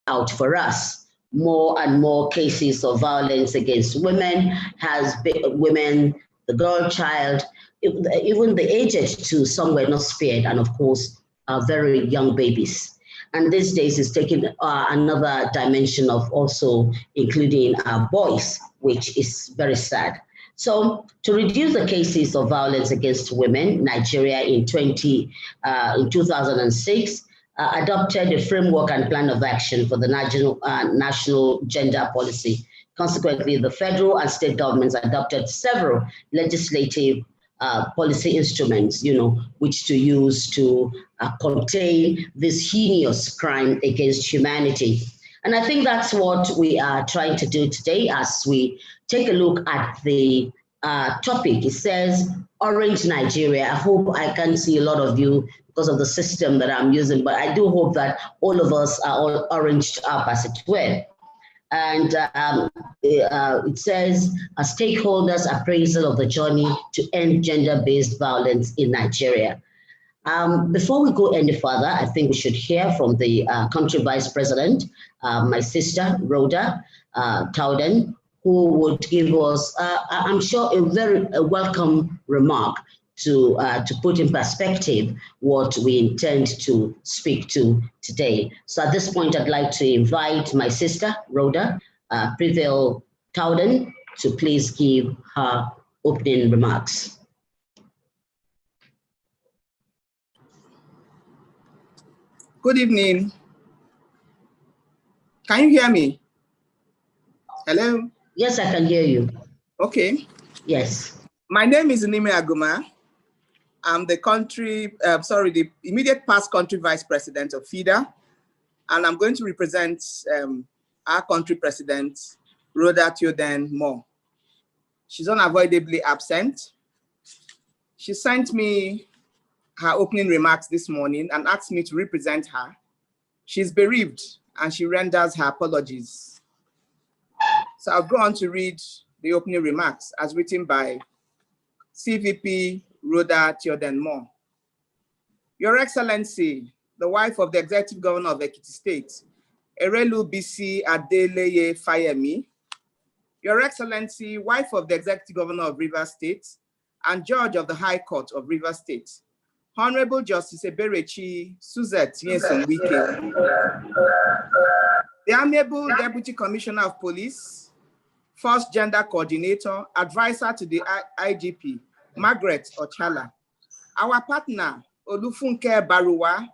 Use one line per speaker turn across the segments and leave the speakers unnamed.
out for us. More and more cases of violence against women women, the girl child, even the aged too, some were not spared, and of course, very young babies. And these days it's taking another dimension of also including boys, which is very sad. So to reduce the cases of violence against women, Nigeria in 2006 adopted a framework and plan of action for the national gender policy. Consequently, the federal and state governments adopted several legislative policy instruments, which to use to contain this heinous crime against humanity. And I think that's what we are trying to do today as we take a look at the topic. It says Orange Nigeria. I hope I can see a lot of you because of the system that I'm using, but I do hope that all of us are all oranged up, as it were. And it says a stakeholders appraisal of the journey to end gender-based violence in Nigeria. Before we go any further, I think we should hear from the country vice president, my sister, Rhoda Towden, who would give us, I'm sure, a very welcome remark to put in perspective what we intend to speak to today. So at this point, I'd like to invite my sister, Rhoda Prevail Towden, to please give her opening remarks.
Good evening. Can you hear me? Hello?
Yes, I can hear you.
Okay.
Yes.
My name is Nime Aguma. I'm the the immediate past country vice president of Fida, and I'm going to represent our country president, Rhoda Towden Moore. She's unavoidably absent. She sent me her opening remarks this morning and asked me to represent her. She's bereaved and she renders her apologies. So I'll go on to read the opening remarks as written by CVP Rhoda Towden Moore. Your Excellency, the wife of the Executive Governor of Ekiti State, Erelu Bisi Adeleye Fayemi, Your Excellency, wife of the Executive Governor of Rivers State and Judge of the High Court of Rivers State, Honorable Justice Eberechi Suzette Nyesom Wike, the Amiable Deputy Commissioner of Police, First Gender Coordinator, Advisor to the IGP, Margaret Ochala, our partner, Olufunke Baruwa,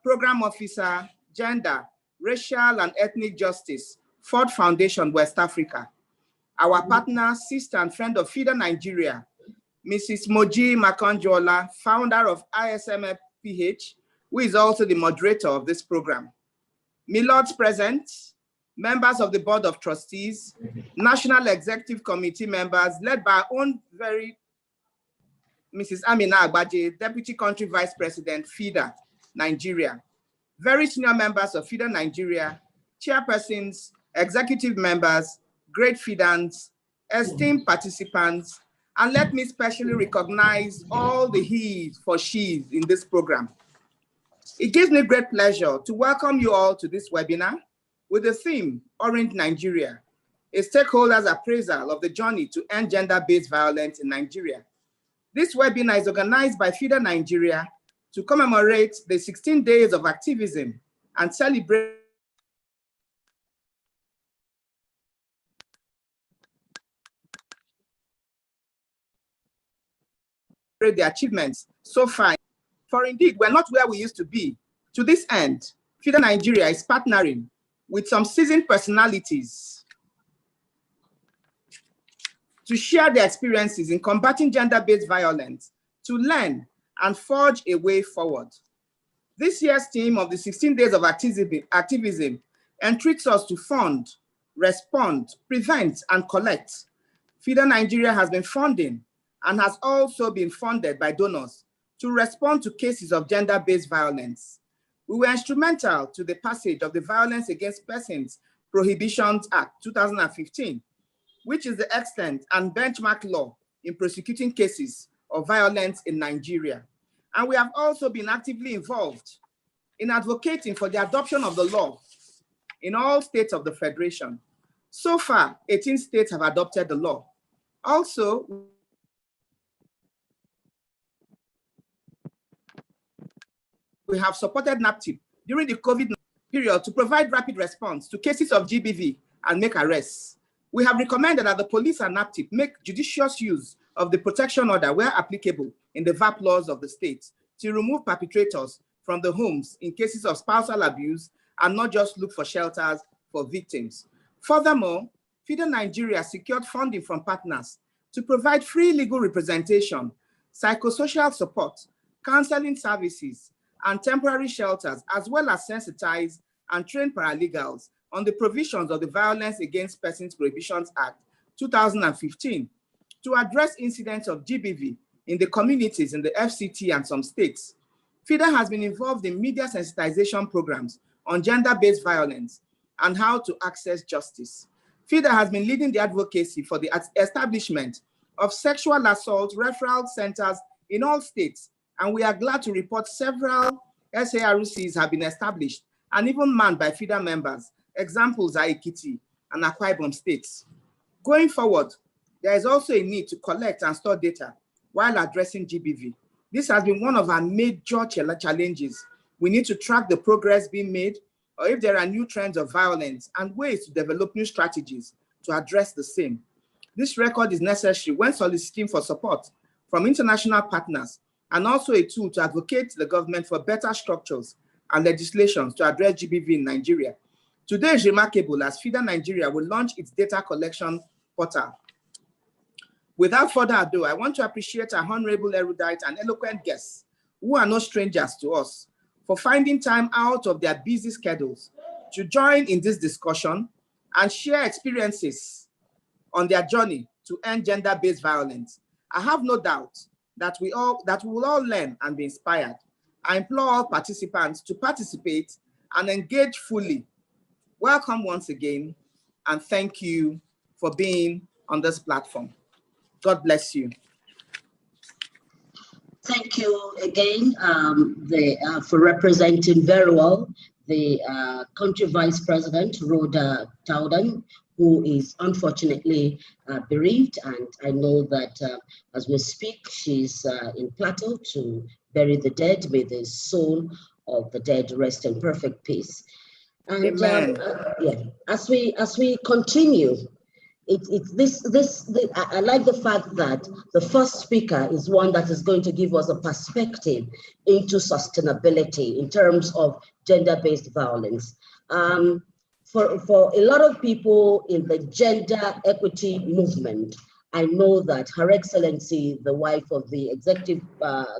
Program Officer, Gender, Racial and Ethnic Justice, Ford Foundation, West Africa, our partner, sister and friend of Fida Nigeria, Mrs. Moji Makanjola, founder of ISMF-PH, who is also the moderator of this program. Milords present, members of the Board of Trustees, National Executive Committee members, led by our own very Mrs. Amina Agbaje, Deputy Country Vice President, Fida, Nigeria. Very senior members of Fida Nigeria, chairpersons, executive members, great Fidans, esteemed participants, and let me specially recognize all the he's for she's in this program. It gives me great pleasure to welcome you all to this webinar with the theme, Orange Nigeria, a stakeholders appraisal of the journey to end gender-based violence in Nigeria. This webinar is organized by Fida Nigeria to commemorate the 16 days of activism and celebrate the achievements so far. For indeed, we're not where we used to be. To this end, Fida Nigeria is partnering with some seasoned personalities to share their experiences in combating gender-based violence, to learn and forge a way forward. This year's theme of the 16 days of activism entreats us to fund, respond, prevent, and collect. Fida Nigeria has been funding and has also been funded by donors to respond to cases of gender-based violence. We were instrumental to the passage of the Violence Against Persons Prohibitions Act 2015, which is the extent and benchmark law in prosecuting cases of violence in Nigeria. And we have also been actively involved in advocating for the adoption of the law in all states of the Federation. So far, 18 states have adopted the law. Also, we have supported NAPTIP during the COVID period to provide rapid response to cases of GBV and make arrests. We have recommended that the police and NAPTIP make judicious use of the protection order where applicable in the VAP laws of the states to remove perpetrators from the homes in cases of spousal abuse and not just look for shelters for victims. Furthermore, Fida Nigeria secured funding from partners to provide free legal representation, psychosocial support, counseling services, and temporary shelters, as well as sensitize and train paralegals on the provisions of the Violence Against Persons Prohibitions Act 2015 to address incidents of GBV in the communities in the FCT and some states. Fida has been involved in media sensitization programs on gender-based violence and how to access justice. Fida has been leading the advocacy for the establishment of sexual assault referral centers in all states, and we are glad to report several SARCs have been established and even manned by Fida members. Examples are Ekiti and Akwa Ibom states. Going forward, there is also a need to collect and store data while addressing GBV. This has been one of our major challenges. We need to track the progress being made, or if there are new trends of violence, and ways to develop new strategies to address the same. This record is necessary when soliciting for support from international partners, and also a tool to advocate the government for better structures and legislations to address GBV in Nigeria. Today is remarkable as Fida Nigeria will launch its data collection portal. Without further ado, I want to appreciate our honorable erudite and eloquent guests, who are no strangers to us, for finding time out of their busy schedules to join in this discussion and share experiences on their journey to end gender-based violence. I have no doubt that we will all learn and be inspired. I implore all participants to participate and engage fully. Welcome once again, and thank you for being on this platform. God bless you.
Thank you again for representing very well the country vice president, Rhoda Towden, who is unfortunately bereaved. And I know that as we speak, she's in Plateau to bury the dead. May the soul of the dead rest in perfect peace. And yeah, as we continue, I like the fact that the first speaker is one that is going to give us a perspective into sustainability in terms of gender-based violence. For a lot of people in the gender equity movement, I know that Her Excellency, the wife of the executive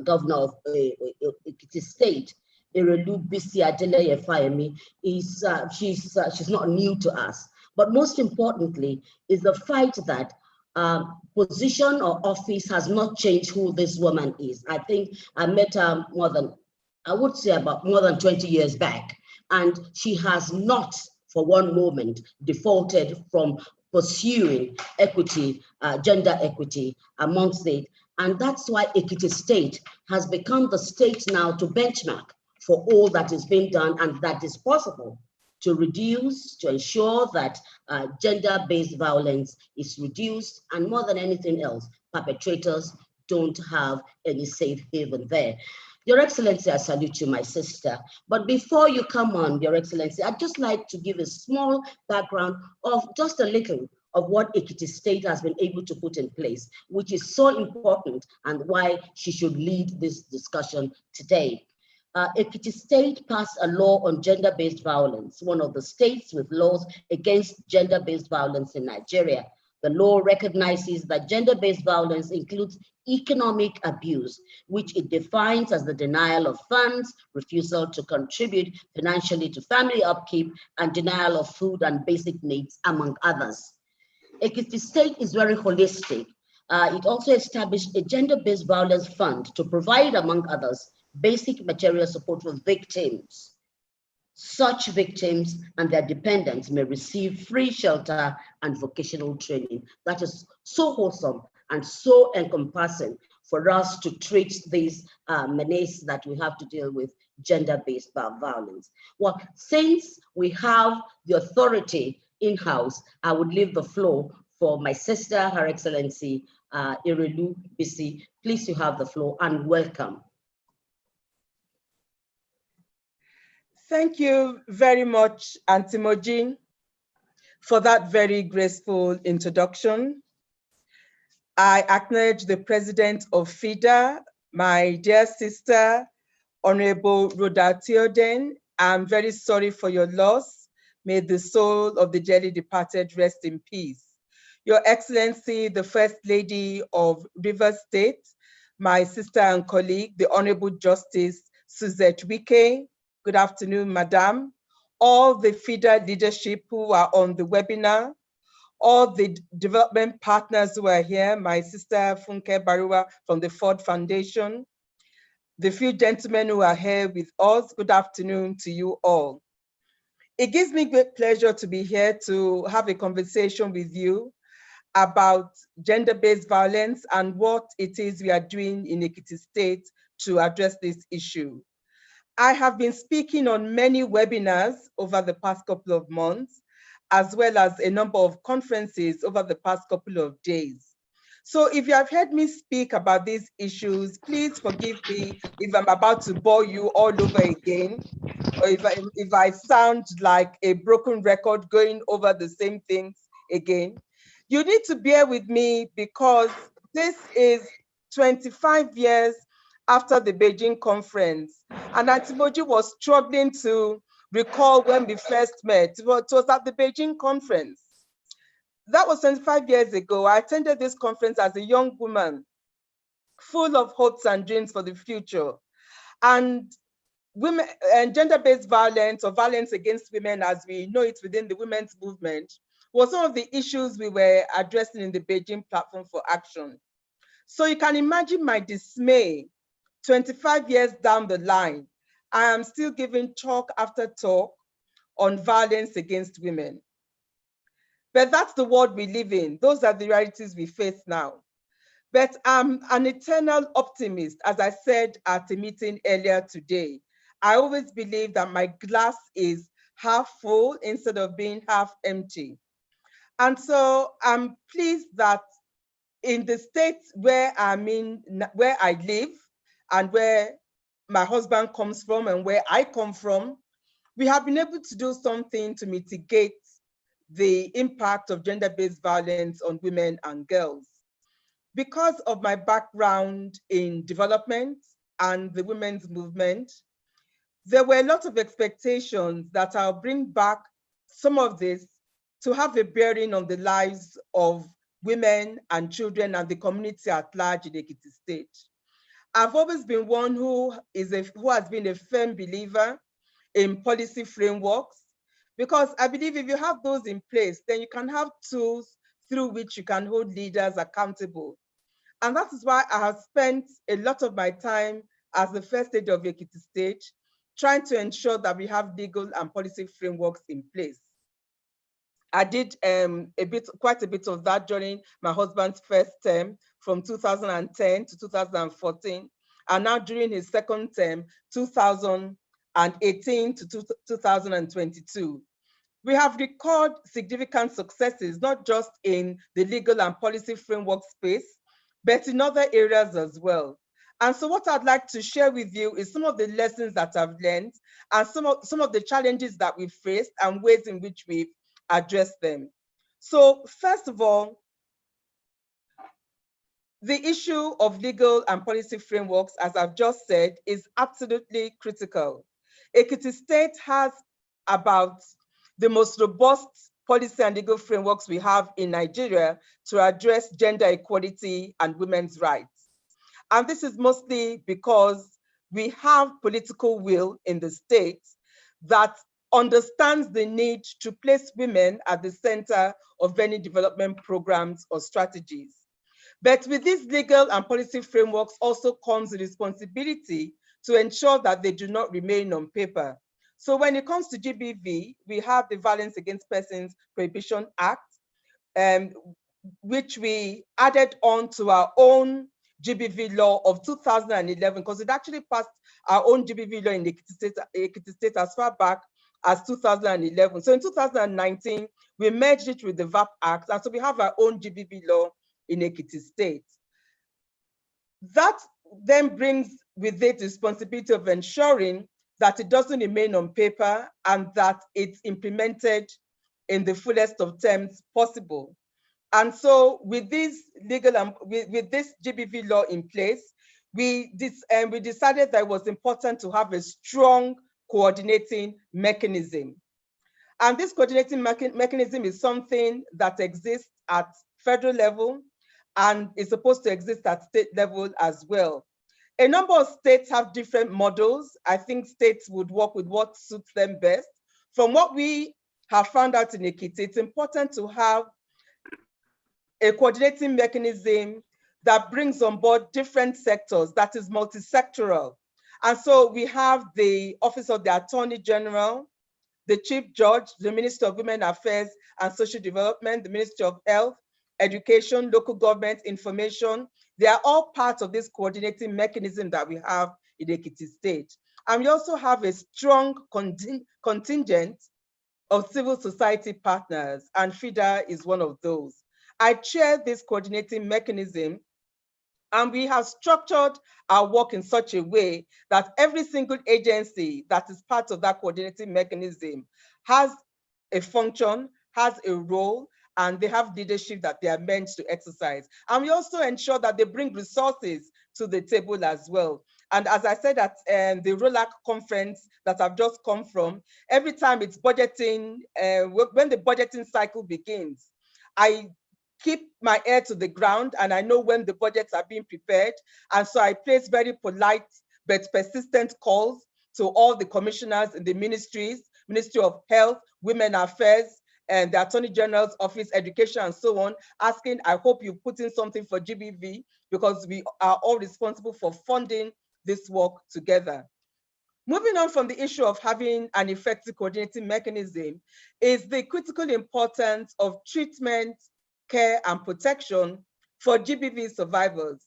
governor of Ekiti State, Erelu Bisi Adeleye Fayemi, she's not new to us. But most importantly is the fact that position or office has not changed who this woman is. I think I met her about more than 20 years back, and she has not for one moment defaulted from pursuing equity, gender equity amongst it. And that's why Ekiti State has become the state now to benchmark for all that is being done and that is possible to ensure that gender-based violence is reduced, and more than anything else, perpetrators don't have any safe haven there. Your Excellency, I salute you, my sister. But before you come on, Your Excellency, I'd just like to give a small background of just a little of what Ekiti State has been able to put in place, which is so important and why she should lead this discussion today. Ekiti State passed a law on gender-based violence, one of the states with laws against gender-based violence in Nigeria. The law recognizes that gender-based violence includes economic abuse, which it defines as the denial of funds, refusal to contribute financially to family upkeep, and denial of food and basic needs, among others. Ekiti State is very holistic. It also established a gender-based violence fund to provide, among others, basic material support for victims. Such victims and their dependents may receive free shelter and vocational training. That is so wholesome and so encompassing for us to treat these menace that we have to deal with gender-based violence. Well, since we have the authority in-house, I would leave the floor for my sister, Her Excellency Irelu Bisi. Please, you have the floor and welcome.
Thank you very much, Auntie Moji, for that very graceful introduction. I acknowledge the president of Fida, my dear sister, Honorable Rhoda Theoden. I'm very sorry for your loss. May the soul of the dearly departed rest in peace. Your Excellency, the First Lady of Rivers State, my sister and colleague, the Honorable Justice Suzette Wike. Good afternoon, Madam. All the Fida leadership who are on the webinar, all the development partners who are here, my sister Funke Barua from the Ford Foundation, the few gentlemen who are here with us, good afternoon to you all. It gives me great pleasure to be here to have a conversation with you about gender-based violence and what it is we are doing in Ekiti State to address this issue. I have been speaking on many webinars over the past couple of months, as well as a number of conferences over the past couple of days. So if you have heard me speak about these issues, please forgive me if I'm about to bore you all over again, or if I sound like a broken record going over the same things again. You need to bear with me because this is 25 years after the Beijing conference. And Auntie Moji was struggling to recall when we first met. It was at the Beijing conference. That was 25 years ago. I attended this conference as a young woman, full of hopes and dreams for the future. And women and gender-based violence or violence against women, as we know it within the women's movement, was one of the issues we were addressing in the Beijing Platform for Action. So you can imagine my dismay 25 years down the line. I am still giving talk after talk on violence against women. But that's the world we live in. Those are the realities we face now. But I'm an eternal optimist, as I said at a meeting earlier today. I always believe that my glass is half full instead of being half empty. And so I'm pleased that in the state where where I live and where my husband comes from and where I come from, we have been able to do something to mitigate the impact of gender-based violence on women and girls. Because of my background in development and the women's movement, there were a lot of expectations that I'll bring back some of this to have a bearing on the lives of women and children and the community at large in Ekiti State. I've always been one who has been a firm believer in policy frameworks, because I believe if you have those in place, then you can have tools through which you can hold leaders accountable. And that is why I have spent a lot of my time as the First Lady of Ekiti State trying to ensure that we have legal and policy frameworks in place. I did quite a bit of that during my husband's first term from 2010 to 2014, and now during his second term, 2018 to 2022. We have recorded significant successes, not just in the legal and policy framework space, but in other areas as well. And so what I'd like to share with you is some of the lessons that I've learned and some of the challenges that we've faced and ways in which we've addressed them. So first of all, the issue of legal and policy frameworks, as I've just said, is absolutely critical. Ekiti State has about the most robust policy and legal frameworks we have in Nigeria to address gender equality and women's rights. And this is mostly because we have political will in the state that understands the need to place women at the center of any development programs or strategies. But with these legal and policy frameworks also comes the responsibility to ensure that they do not remain on paper. So when it comes to GBV, we have the Violence Against Persons Prohibition Act, which we added on to our own GBV law of 2011, because it actually passed our own GBV law in Ekiti State as far back as 2011. So in 2019, we merged it with the VAP Act, and so we have our own GBV law in Ekiti State. That then brings with it the responsibility of ensuring that it doesn't remain on paper and that it's implemented in the fullest of terms possible. And so with this legal, with this GBV law in place, we decided that it was important to have a strong coordinating mechanism. And this coordinating mechanism is something that exists at federal level and is supposed to exist at state level as well. A number of states have different models. I think states would work with what suits them best. From what we have found out in Ekiti, it's important to have a coordinating mechanism that brings on board different sectors, that is multi-sectoral. And so we have the Office of the Attorney General, the Chief Judge, the Minister of Women Affairs and Social Development, the Ministry of Health, Education, Local Government, Information. They are all part of this coordinating mechanism that we have in Ekiti State. And we also have a strong contingent of civil society partners, and Fida is one of those. I chair this coordinating mechanism, and we have structured our work in such a way that every single agency that is part of that coordinating mechanism has a function, has a role, and they have leadership that they are meant to exercise. And we also ensure that they bring resources to the table as well. And as I said at the ROLAC conference that I've just come from, every time it's budgeting, when the budgeting cycle begins, I keep my ear to the ground and I know when the budgets are being prepared. And so I place very polite but persistent calls to all the commissioners in the ministries, Ministry of Health, Women Affairs, and the Attorney General's Office, Education, and so on, asking, I hope you put in something for GBV, because we are all responsible for funding this work together. Moving on from the issue of having an effective coordinating mechanism is the critical importance of treatment, care, and protection for GBV survivors.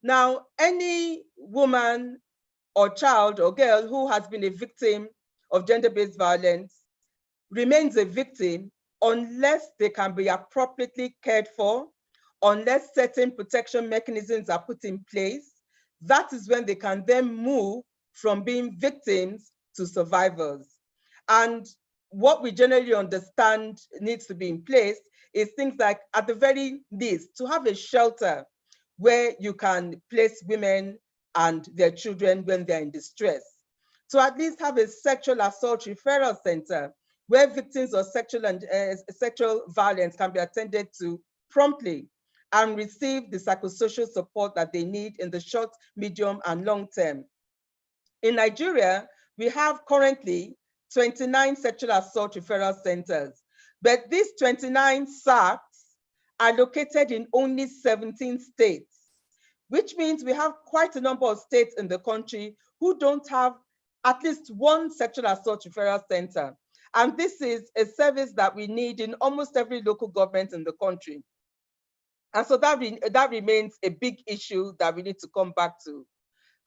Now, any woman or child or girl who has been a victim of gender-based violence remains a victim unless they can be appropriately cared for, unless certain protection mechanisms are put in place. That is when they can then move from being victims to survivors. And what we generally understand needs to be in place is things like, at the very least, to have a shelter where you can place women and their children when they're in distress. To at least have a sexual assault referral center where victims of sexual violence can be attended to promptly and receive the psychosocial support that they need in the short, medium, and long term. In Nigeria, we have currently 29 sexual assault referral centers, but these 29 SARCs are located in only 17 states, which means we have quite a number of states in the country who don't have at least one sexual assault referral center. And this is a service that we need in almost every local government in the country. And so that remains a big issue that we need to come back to.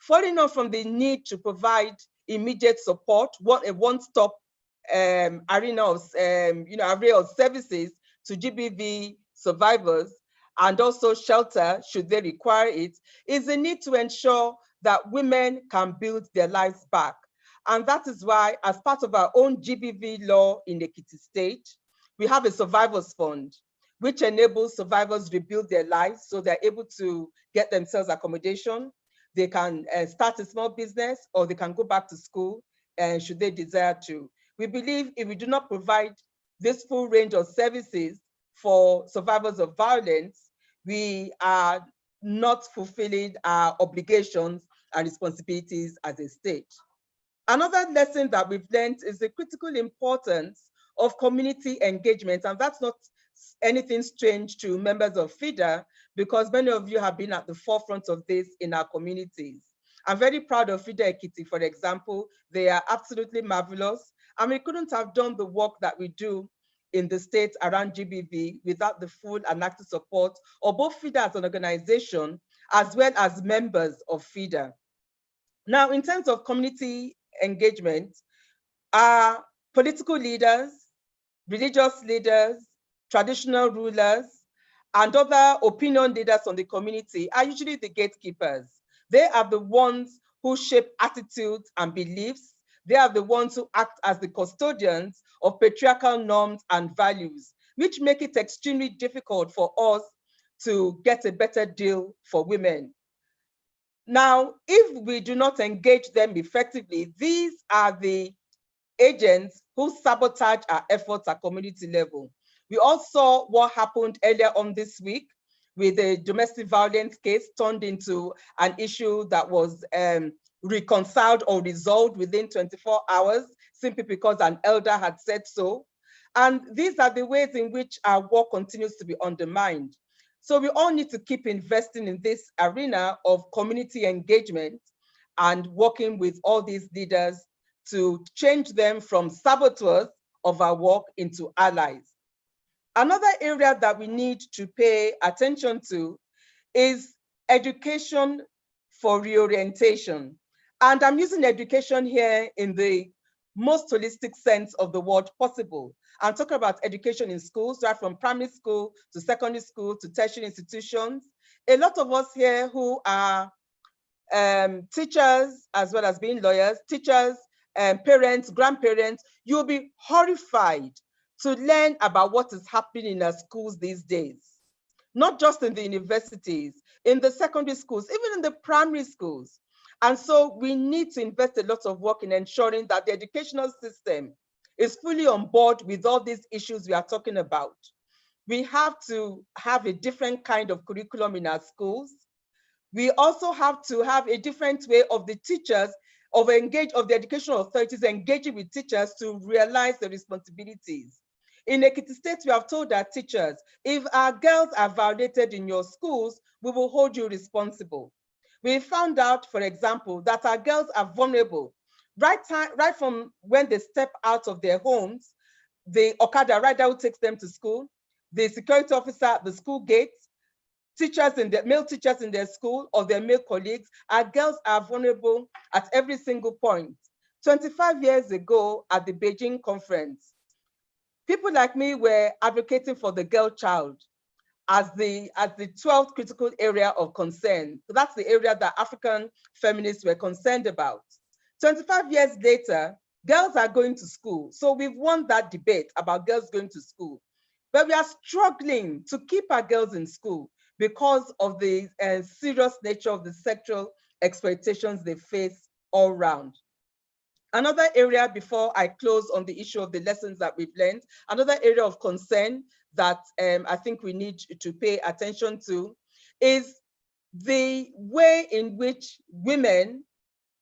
Following on from the need to provide immediate support, a one-stop arena of, array of services to GBV survivors, and also shelter should they require it, is the need to ensure that women can build their lives back. And that is why, as part of our own GBV law in Ekiti State, we have a survivors fund, which enables survivors rebuild their lives so they're able to get themselves accommodation. They can start a small business, or they can go back to school should they desire to. We believe if we do not provide this full range of services for survivors of violence, we are not fulfilling our obligations and responsibilities as a state. Another lesson that we've learned is the critical importance of community engagement, and that's not anything strange to members of Fida, because many of you have been at the forefront of this in our communities. I'm very proud of Fida Ekiti, for example. They are absolutely marvelous, and we couldn't have done the work that we do in the state around GBV without the full and active support of both Fida as an organization as well as members of Fida. Now, in terms of community engagement, our political leaders, religious leaders, traditional rulers, and other opinion leaders on the community are usually the gatekeepers. They are the ones who shape attitudes and beliefs. They are the ones who act as the custodians of patriarchal norms and values, which make it extremely difficult for us to get a better deal for women. Now, if we do not engage them effectively, these are the agents who sabotage our efforts at community level. We all saw what happened earlier on this week with the domestic violence case turned into an issue that was reconciled or resolved within 24 hours, simply because an elder had said so. And these are the ways in which our work continues to be undermined. So we all need to keep investing in this arena of community engagement and working with all these leaders to change them from saboteurs of our work into allies. Another area that we need to pay attention to is education for reorientation. And I'm using education here in the most holistic sense of the word possible. I'm talking about education in schools, right from primary school to secondary school to tertiary institutions. A lot of us here who are teachers, as well as being lawyers, teachers, parents, grandparents, you'll be horrified to learn about what is happening in our schools these days. Not just in the universities, in the secondary schools, even in the primary schools. And so we need to invest a lot of work in ensuring that the educational system is fully on board with all these issues we are talking about. We have to have a different kind of curriculum in our schools. We also have to have a different way of the teachers, of the educational authorities engaging with teachers to realize the responsibilities. In Ekiti State, we have told our teachers, if our girls are violated in your schools, we will hold you responsible. We found out, for example, that our girls are vulnerable. Right from when they step out of their homes, the Okada rider who takes them to school, the security officer at the school gate, male teachers in their school or their male colleagues, our girls are vulnerable at every single point. 25 years ago at the Beijing conference, people like me were advocating for the girl child as the 12th critical area of concern. So that's the area that African feminists were concerned about. 25 years later, girls are going to school. So we've won that debate about girls going to school. But we are struggling to keep our girls in school because of the serious nature of the sexual exploitations they face all around. Another area, before I close on the issue of the lessons that we've learned, another area of concern that I think we need to pay attention to is the way in which women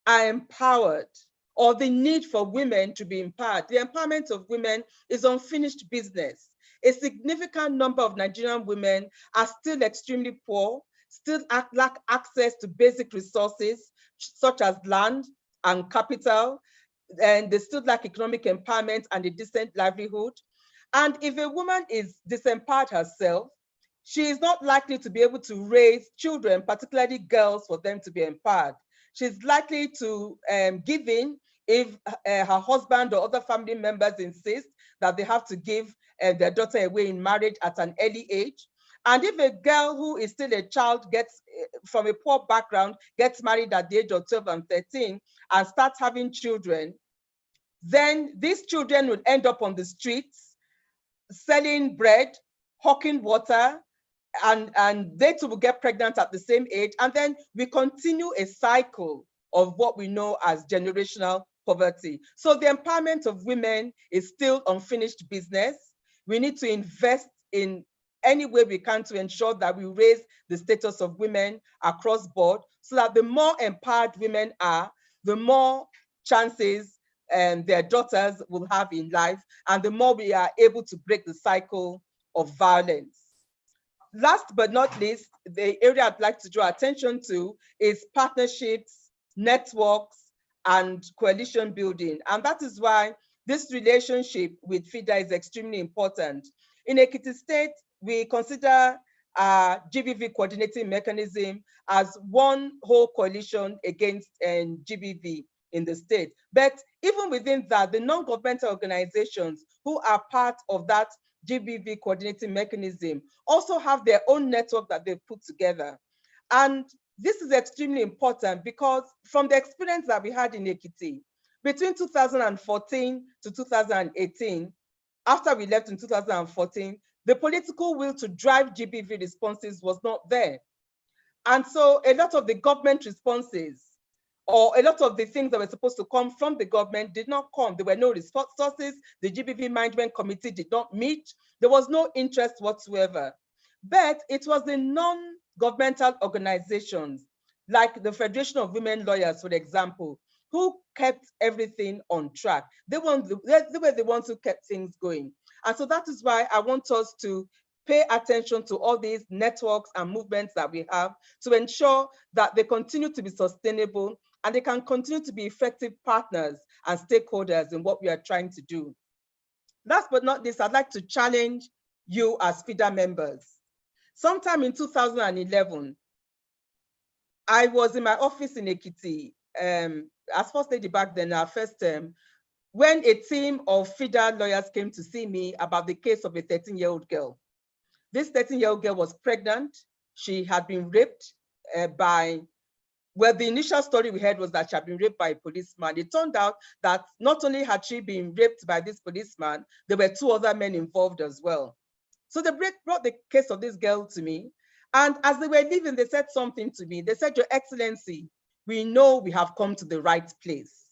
are empowered, or the need for women to be empowered. The empowerment of women is unfinished business. A significant number of Nigerian women are still extremely poor, still lack access to basic resources such as land and capital, and they still lack economic empowerment and a decent livelihood. And if a woman is disempowered herself, she is not likely to be able to raise children, particularly girls, for them to be empowered. She's likely to give in if her husband or other family members insist that they have to give their daughter away in marriage at an early age. And if a girl who is still a child gets from a poor background, gets married at the age of 12 and 13 and starts having children, then these children will end up on the streets, selling bread, hawking water, and they too will get pregnant at the same age. And then we continue a cycle of what we know as generational poverty. So the empowerment of women is still unfinished business. We need to invest in any way we can to ensure that we raise the status of women across board, so that the more empowered women are, the more chances their daughters will have in life, and the more we are able to break the cycle of violence. Last but not least, the area I'd like to draw attention to is partnerships, networks, and coalition building. And that is why this relationship with Fida is extremely important. In Ekiti State, we consider GBV coordinating mechanism as one whole coalition against GBV in the state. But even within that, the non-governmental organizations who are part of that GBV coordinating mechanism also have their own network that they've put together. And this is extremely important because from the experience that we had in Ekiti, between 2014 to 2018, after we left in 2014, the political will to drive GBV responses was not there. And so a lot of the government responses, or a lot of the things that were supposed to come from the government did not come. There were no resources. The GBV Management Committee did not meet. There was no interest whatsoever. But it was the non-governmental organizations, like the Federation of Women Lawyers, for example, who kept everything on track. They were the ones who kept things going. And so that is why I want us to pay attention to all these networks and movements that we have to ensure that they continue to be sustainable and they can continue to be effective partners and stakeholders in what we are trying to do. Last but not least, I'd like to challenge you as Fida members. Sometime in 2011, I was in my office in Ekiti, as first lady back then, our first term, when a team of Fida lawyers came to see me about the case of a 13-year-old girl. This 13-year-old girl was pregnant. She had been raped well, the initial story we heard was that she had been raped by a policeman. It turned out that not only had she been raped by this policeman, there were 2 other men involved as well. So they brought the case of this girl to me. And as they were leaving, they said something to me. They said, "Your Excellency, we know we have come to the right place."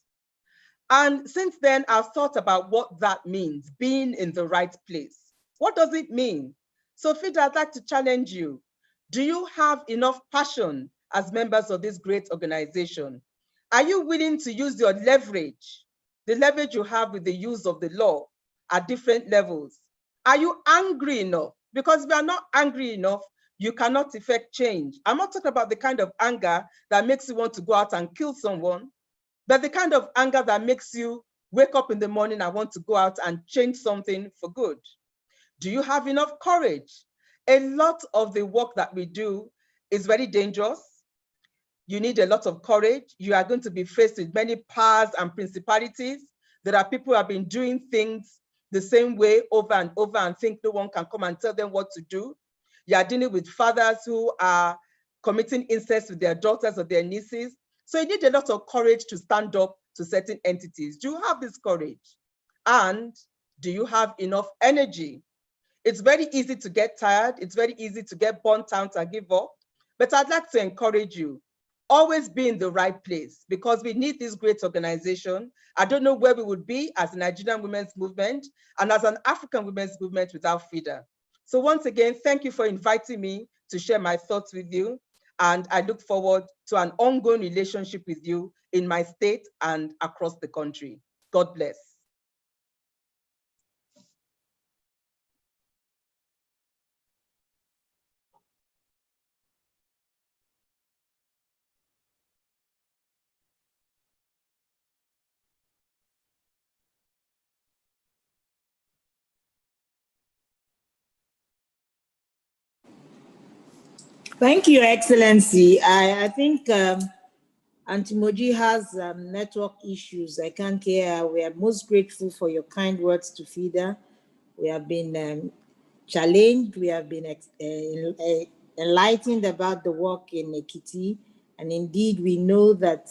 And since then, I've thought about what that means, being in the right place. What does it mean? So Fida, I'd like to challenge you. Do you have enough passion as members of this great organization? Are you willing to use your leverage, the leverage you have with the use of the law at different levels? Are you angry enough? Because if you are not angry enough, you cannot effect change. I'm not talking about the kind of anger that makes you want to go out and kill someone, but the kind of anger that makes you wake up in the morning and want to go out and change something for good. Do you have enough courage? A lot of the work that we do is very dangerous. You need a lot of courage. You are going to be faced with many powers and principalities. There are people who have been doing things the same way over and over and think no one can come and tell them what to do. You are dealing with fathers who are committing incest with their daughters or their nieces. So you need a lot of courage to stand up to certain entities. Do you have this courage? And do you have enough energy? It's very easy to get tired. It's very easy to get burnt out and give up. But I'd like to encourage you, always be in the right place because we need this great organization. I don't know where we would be as a Nigerian women's movement and as an African women's movement without Fida. So once again, thank you for inviting me to share my thoughts with you. And I look forward to an ongoing relationship with you in my state and across the country. God bless.
Thank you, Excellency. I think Auntie Moji has network issues. I can't hear her. We are most grateful for your kind words to Fida. We have been challenged. We have been enlightened about the work in Ekiti. And indeed, we know that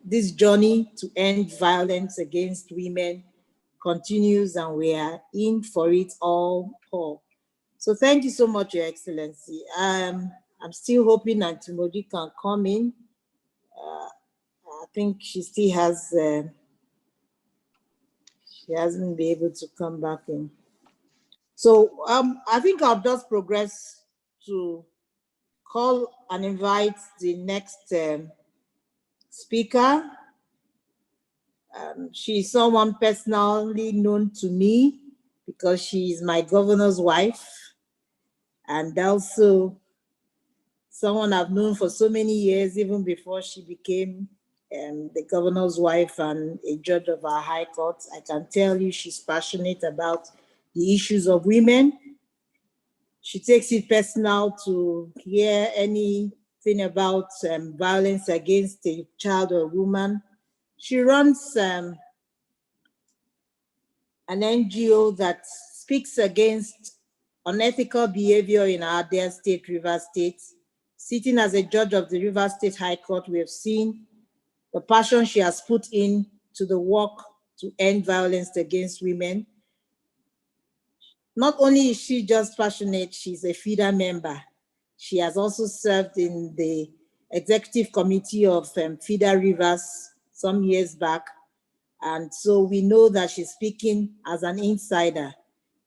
this journey to end violence against women continues and we are in for it all. So thank you so much, Your Excellency. I'm still hoping Auntie Moji can come in. I think she still has, she hasn't been able to come back in. So I think I'll just progress to call and invite the next speaker. She's someone personally known to me because she's my governor's wife. And also someone I've known for so many years, even before she became the governor's wife and a judge of our high court. I can tell you she's passionate about the issues of women. she takes it personal to hear anything about violence against a child or a woman. She runs an NGO that speaks against unethical behavior in our dear state, Rivers State. Sitting as a judge of the Rivers State High Court, we have seen the passion she has put in to the work to end violence against women. Not only is she just passionate, she's a Fida member. She has also served in the executive committee of Fida Rivers some years back. And so we know that she's speaking as an insider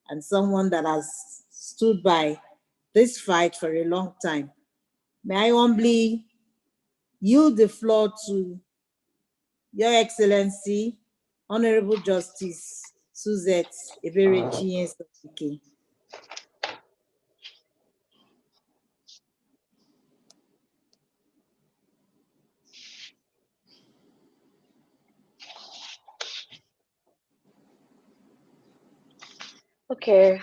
and someone that has stood by this fight for a long time. May I humbly yield the floor to Your Excellency, Honorable Justice Suzette Eberechi.
Okay,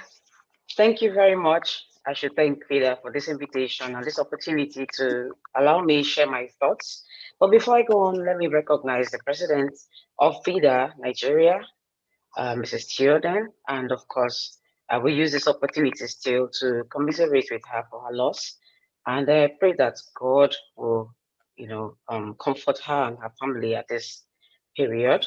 thank you very much. I should thank Fida for this invitation and this opportunity to allow me share my thoughts. But before I go on, let me recognize the president of Fida Nigeria, Mrs. Theoden, and of course, we use this opportunity still to commiserate with her for her loss, and I pray that God will, comfort her and her family at this period.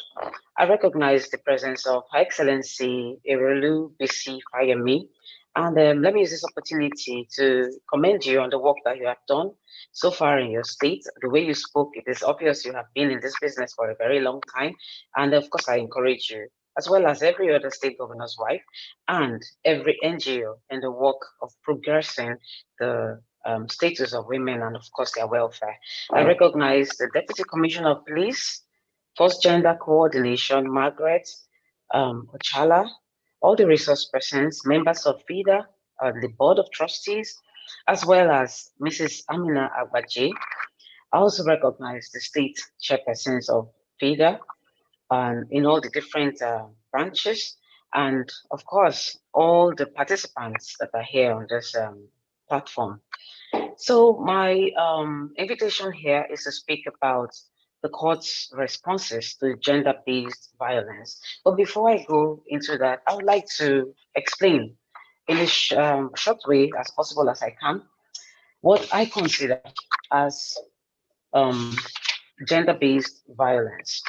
I recognize the presence of Her Excellency Erelu Bisi Fayemi, and let me use this opportunity to commend you on the work that you have done so far in your state. The way you spoke, it is obvious you have been in this business for a very long time, and of course, I encourage you, as well as every other state governor's wife and every NGO in the work of progressing the status of women and, of course, their welfare. I recognize the Deputy Commissioner of Police, First Gender Coordination, Margaret Ochala, all the resource persons, members of FIDA, the Board of Trustees, as well as Mrs. Amina Agbaje. I also recognize the state chairpersons of FIDA, in all the different branches, and of course, all the participants that are here on this platform. So my invitation here is to speak about the court's responses to gender-based violence. But before I go into that, I would like to explain in a short way as possible as I can what I consider as gender-based violence.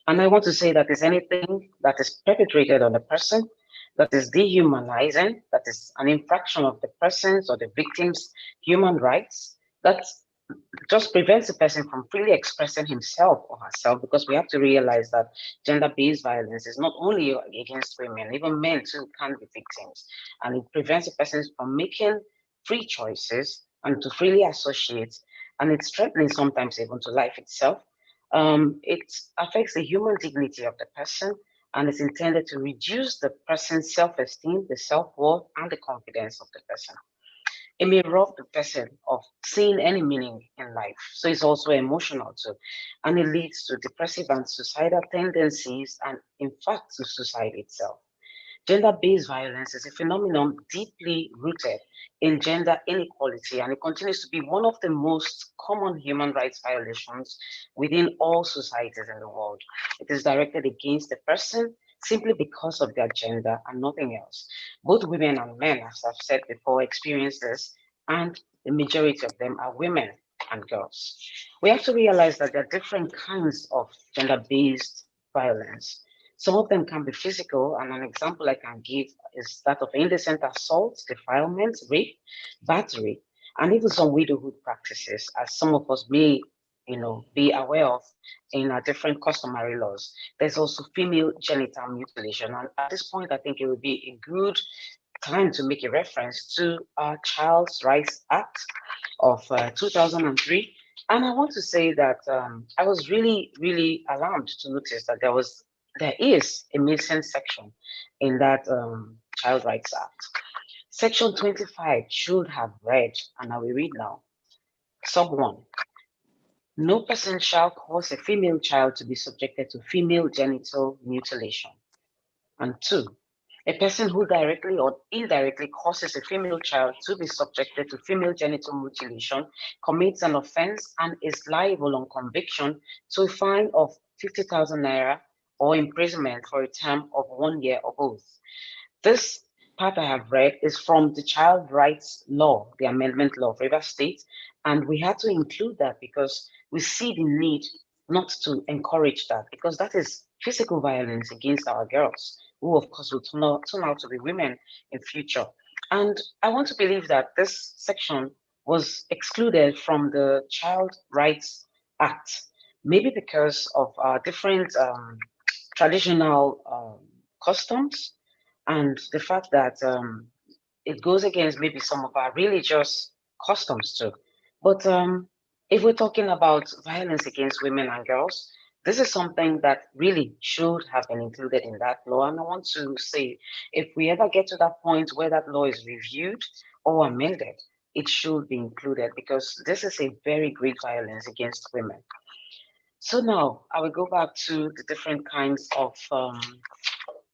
And I want to say that is anything that is perpetrated on a person, that is dehumanizing, that is an infraction of the person's or the victim's human rights, that just prevents the person from freely expressing himself or herself, because we have to realize that gender-based violence is not only against women, even men too can be victims. And it prevents the person from making free choices and to freely associate, and it's threatening sometimes even to life itself. It affects the human dignity of the person, and is intended to reduce the person's self-esteem, the self-worth, and the confidence of the person. It may rob the person of seeing any meaning in life. So it's also emotional too. And it leads to depressive and suicidal tendencies, and in fact to suicide itself. Gender-based violence is a phenomenon deeply rooted in gender inequality, and it continues to be one of the most common human rights violations within all societies in the world. It is directed against the person simply because of their gender and nothing else. Both women and men, as I've said before, experience this, and the majority of them are women and girls. We have to realize that there are different kinds of gender-based violence. Some of them can be physical, and an example I can give is that of indecent assault, defilement, rape, battery, and even some widowhood practices, as some of us may, be aware of in our different customary laws. There's also female genital mutilation, and at this point, I think it would be a good time to make a reference to our Child's Rights Act of 2003. And I want to say that I was really, really alarmed to notice that there is a missing section in that Child Rights Act. Section 25 should have read, and I will read now. Someone, no person shall cause a female child to be subjected to female genital mutilation. And 2, A person who directly or indirectly causes a female child to be subjected to female genital mutilation commits an offense and is liable on conviction to a fine of 50,000 naira or imprisonment for a term of 1 year or both. This part I have read is from the Child Rights Law, the Amendment Law of Rivers State, and we had to include that because we see the need not to encourage that, because that is physical violence against our girls, who of course will turn out to be women in future. And I want to believe that this section was excluded from the Child Rights Act, maybe because of different traditional customs and the fact that it goes against maybe some of our religious customs too. But if we're talking about violence against women and girls, this is something that really should have been included in that law. And I want to say, if we ever get to that point where that law is reviewed or amended, it should be included because this is a very great violence against women. So now I will go back to the different kinds of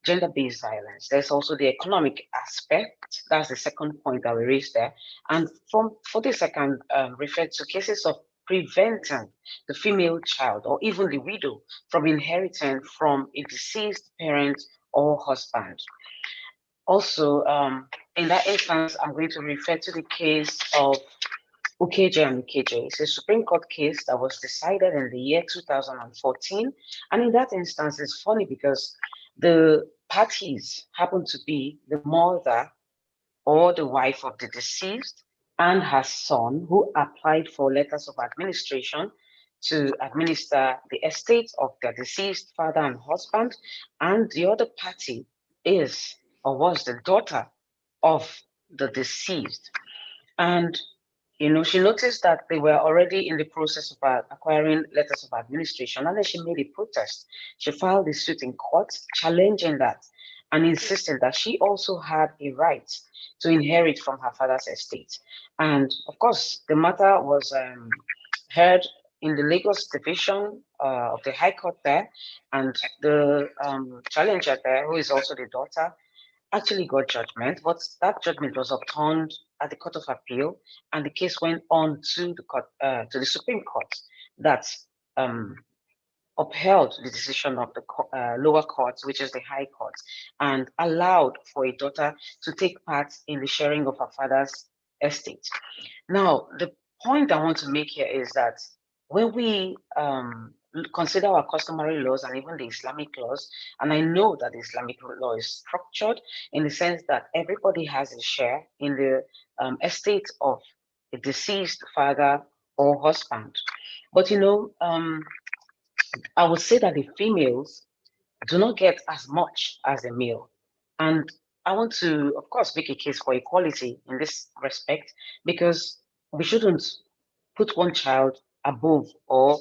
gender-based violence. There's also the economic aspect. That's the second point that we raised there. And for this, I can refer to cases of preventing the female child or even the widow from inheriting from a deceased parent or husband. Also, in that instance, I'm going to refer to the case of Ukeje and Ukeje. It's a Supreme Court case that was decided in the year 2014. And in that instance, it's funny because the parties happen to be the mother or the wife of the deceased and her son, who applied for letters of administration to administer the estate of their deceased father and husband. And the other party is or was the daughter of the deceased. And she noticed that they were already in the process of acquiring letters of administration, and then she made a protest. She filed a suit in court challenging that and insisting that she also had a right to inherit from her father's estate. And of course, the matter was heard in the Lagos division of the High Court there, and the challenger there, who is also the daughter, actually got judgment, but that judgment was overturned at the Court of Appeal, and the case went on to the court, to the Supreme Court, that upheld the decision of the lower court, which is the High Court, and allowed for a daughter to take part in the sharing of her father's estate. Now, the point I want to make here is that when we consider our customary laws and even the Islamic laws, and I know that the Islamic law is structured in the sense that everybody has a share in the estate of a deceased father or husband. But I would say that the females do not get as much as the male. And I want to, of course, make a case for equality in this respect, because we shouldn't put one child above or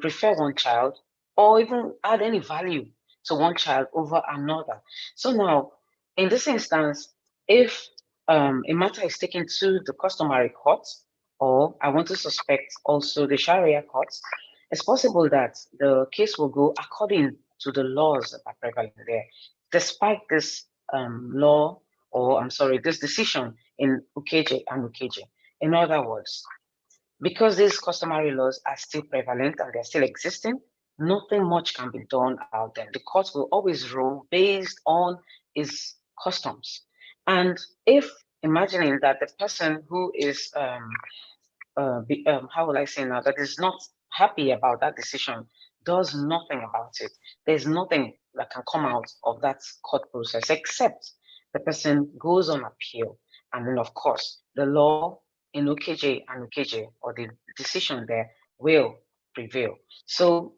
prefer one child or even add any value to one child over another. So now, in this instance, if a matter is taken to the customary courts, or I want to suspect also the Sharia courts, it's possible that the case will go according to the laws that are prevalent there, despite this law, or I'm sorry, this decision in Ukeje and Ukeje. In other words, because these customary laws are still prevalent and they're still existing, nothing much can be done about them. The court will always rule based on its customs. And if imagining that the person who is, how will I say now, that is not happy about that decision does nothing about it, there's nothing that can come out of that court process except the person goes on appeal. And then, of course, the law in UKJ and UKJ, or the decision there, will prevail. So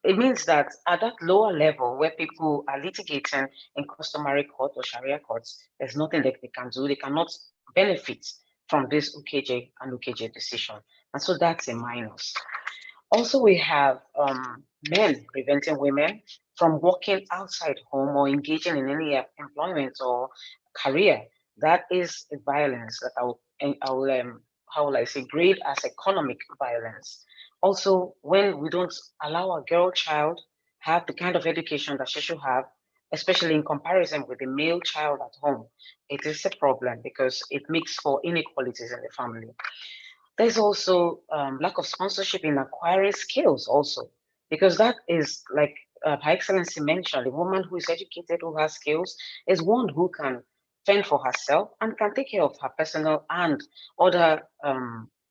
it means that at that lower level where people are litigating in customary court or Sharia courts, there's nothing that they can do. They cannot benefit from this UKJ and UKJ decision. And so that's a minus. Also, we have men preventing women from working outside home or engaging in any employment or career. That is a violence that I will how will I say, grade as economic violence. Also, when we don't allow a girl child have the kind of education that she should have, especially in comparison with the male child at home. It is a problem because it makes for inequalities in the family. There's also lack of sponsorship in acquiring skills also, because that is like Her Excellency mentioned, a woman who is educated, who has skills, is one who can fend for herself and can take care of her personal and other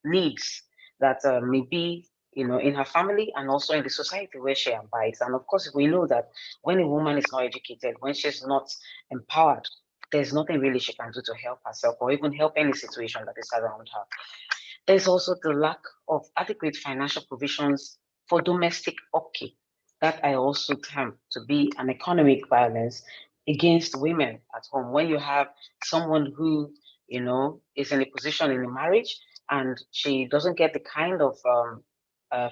needs that may be, in her family and also in the society where she abides. And of course, we know that when a woman is not educated, when she's not empowered, there's nothing really she can do to help herself or even help any situation that is around her. There's also the lack of adequate financial provisions for domestic upkeep. That I also term to be an economic violence against women at home. When you have someone who, is in a position in a marriage and she doesn't get the kind of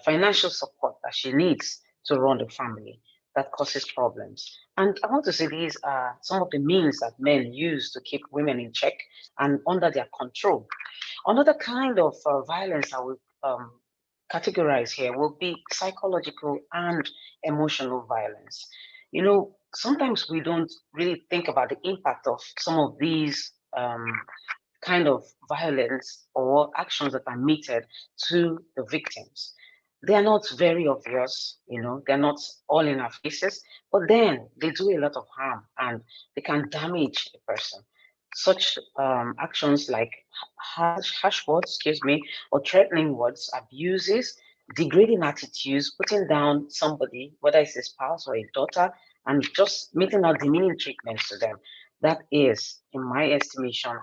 financial support that she needs to run the family, that causes problems. And I want to say these are some of the means that men use to keep women in check and under their control. Another kind of violence I would categorize here will be psychological and emotional violence. Sometimes we don't really think about the impact of some of these kind of violence or actions that are meted to the victims. They are not very obvious, they're not all in our faces, but then they do a lot of harm and they can damage a person. Such actions like harsh words, or threatening words, abuses, degrading attitudes, putting down somebody, whether it's a spouse or a daughter, and just meting out demeaning treatments to them. That is, in my estimation,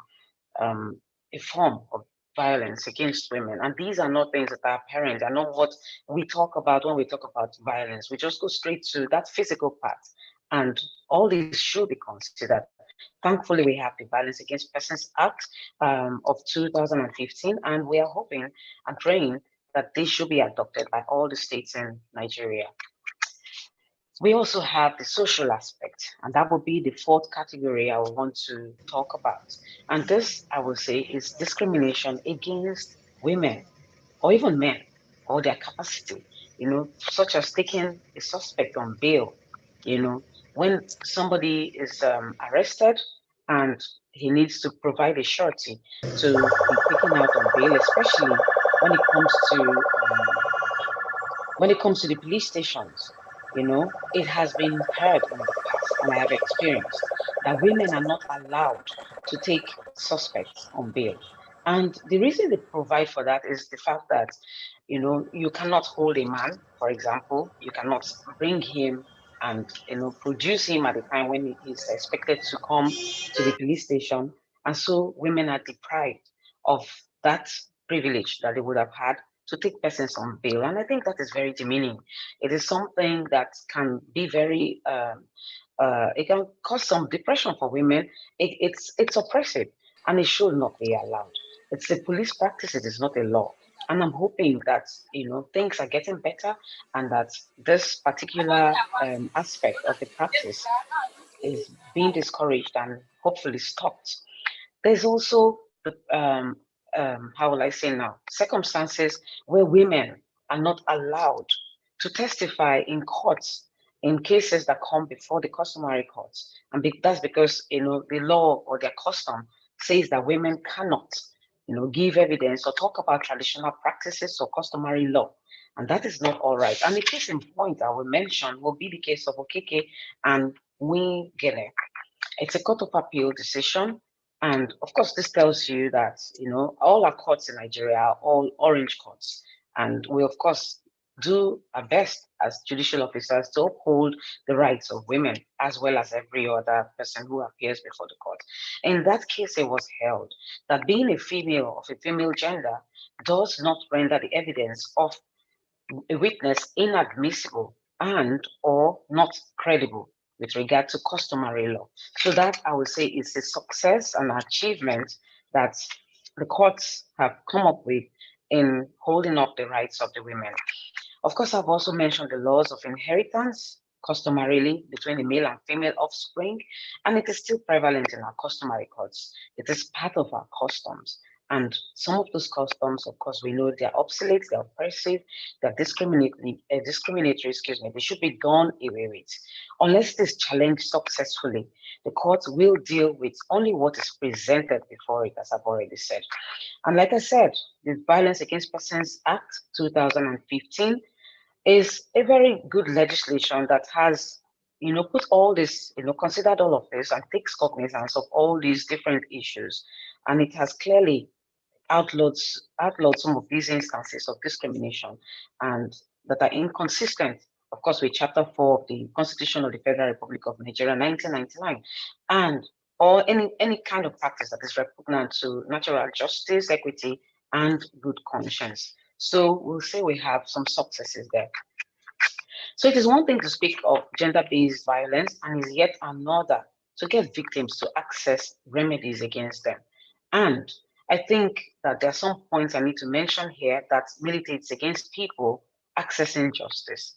a form of violence against women. And these are not things that are apparent. Are not what we talk about when we talk about violence. We just go straight to that physical part. And all these should be considered. Thankfully, we have the Violence Against Persons Act of 2015, and we are hoping and praying that this should be adopted by all the states in Nigeria. We also have the social aspect, and that would be the fourth category I want to talk about. And this, I will say, is discrimination against women or even men or their capacity, such as taking a suspect on bail. When somebody is arrested and he needs to provide a surety to be taken out on bail, especially when it comes to the police stations. It has been heard in the past, and I have experienced that women are not allowed to take suspects on bail. And the reason they provide for that is the fact that, you cannot hold a man, for example, you cannot bring him and, produce him at the time when he is expected to come to the police station. And so women are deprived of that privilege that they would have had to take persons on bail. And I think that is very demeaning. It is something that can be very, it can cause some depression for women. It's oppressive and it should not be allowed. It's a police practice, it is not a law. And I'm hoping that, things are getting better and that this particular aspect of the practice is being discouraged and hopefully stopped. There's also the how will I say now, circumstances where women are not allowed to testify in courts in cases that come before the customary courts. And that's because, the law or their custom says that women cannot, give evidence or talk about traditional practices or customary law. And that is not all right. And the case in point I will mention will be the case of Okeke and Wingele. It's a court of appeal decision. And of course, this tells you that, all our courts in Nigeria are all orange courts. And we, of course, do our best as judicial officers to uphold the rights of women as well as every other person who appears before the court. In that case, it was held that being a female of a female gender does not render the evidence of a witness inadmissible and or not credible with regard to customary law. So that I would say is a success and achievement that the courts have come up with in holding up the rights of the women. Of course, I've also mentioned the laws of inheritance customarily between the male and female offspring, and it is still prevalent in our customary courts. It is part of our customs. And some of those customs, of course, we know they're obsolete, they're oppressive, they're discriminatory, excuse me, they should be done away with. Unless it is challenged successfully, the courts will deal with only what is presented before it, as I've already said. And like I said, the Violence Against Persons Act 2015 is a very good legislation that has, put all this, considered all of this and takes cognizance of all these different issues. And it has clearly outlawed some of these instances of discrimination and that are inconsistent, of course, with Chapter 4 of the Constitution of the Federal Republic of Nigeria, 1999, and or any kind of practice that is repugnant to natural justice, equity, and good conscience. So we'll say we have some successes there. So it is one thing to speak of gender-based violence, and is yet another to get victims to access remedies against them. And I think that there are some points I need to mention here that militates against people accessing justice.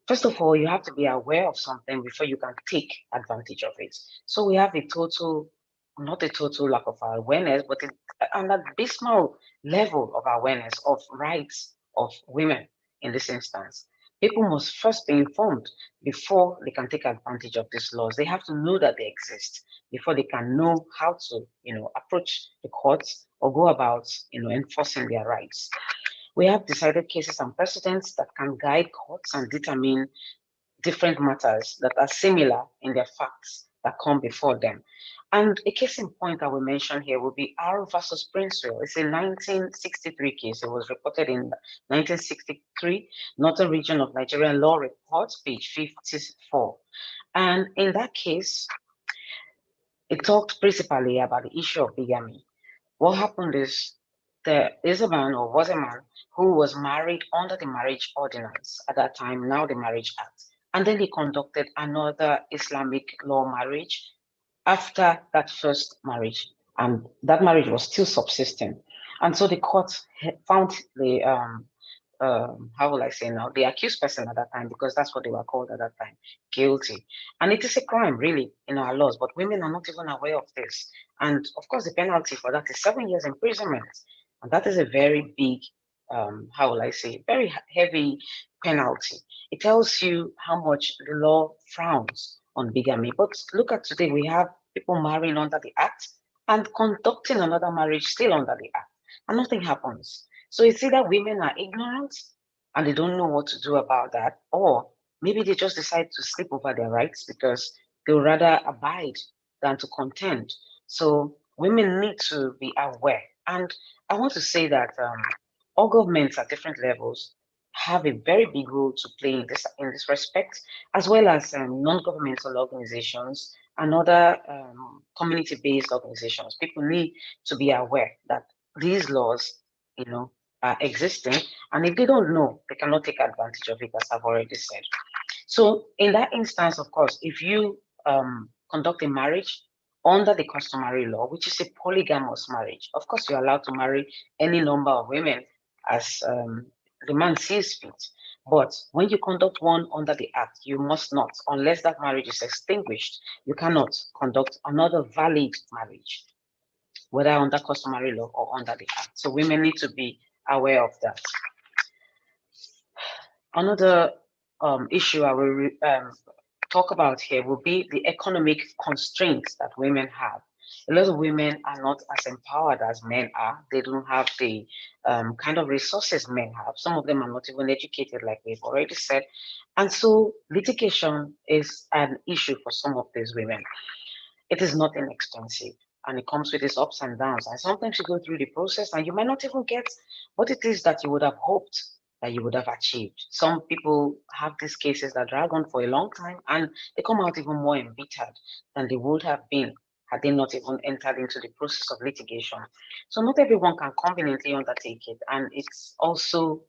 First of all, you have to be aware of something before you can take advantage of it. So we have not a total lack of awareness, but an abysmal level of awareness of rights of women in this instance. People must first be informed before they can take advantage of these laws. They have to know that they exist before they can know how to, approach the courts or go about, enforcing their rights. We have decided cases and precedents that can guide courts and determine different matters that are similar in their facts that come before them. And a case in point I will mention here will be R versus Princeville. It's a 1963 case. It was reported in 1963, Northern Region of Nigerian Law Report, page 54. And in that case, it talked principally about the issue of bigamy. What happened is there is a man or was a man who was married under the marriage ordinance at that time, now the Marriage Act. And then he conducted another Islamic law marriage after that first marriage. And that marriage was still subsisting. And so the court found the, how will I say now, the accused person at that time, because that's what they were called at that time, guilty. And it is a crime, really, in our laws, but women are not even aware of this. And of course, the penalty for that is 7 years imprisonment. And that is a very big, how will I say, very heavy penalty. It tells you how much the law frowns on bigamy. But look at today, we have people marrying under the act and conducting another marriage still under the act, and nothing happens. So it's either women are ignorant and they don't know what to do about that, or maybe they just decide to sleep over their rights because they would rather abide than to contend. So women need to be aware. And I want to say that all governments at different levels have a very big role to play in this respect, as well as non-governmental organizations and other community-based organizations. People need to be aware that these laws, are existing, and if they don't know, they cannot take advantage of it, as I've already said. So in that instance, of course, if you conduct a marriage under the customary law, which is a polygamous marriage, of course, you're allowed to marry any number of women as the man sees fit. But when you conduct one under the act, you must not, unless that marriage is extinguished, you cannot conduct another valid marriage, whether under customary law or under the act. So women need to be aware of that. Another issue I will talk about here will be the economic constraints that women have. A lot of women are not as empowered as men are. They don't have the kind of resources men have. Some of them are not even educated, like we've already said. And so litigation is an issue for some of these women. It is not inexpensive, and it comes with its ups and downs. And sometimes you go through the process and you might not even get what it is that you would have hoped that you would have achieved. Some people have these cases that drag on for a long time and they come out even more embittered than they would have been had they not even entered into the process of litigation. So not everyone can conveniently undertake it. And it's also,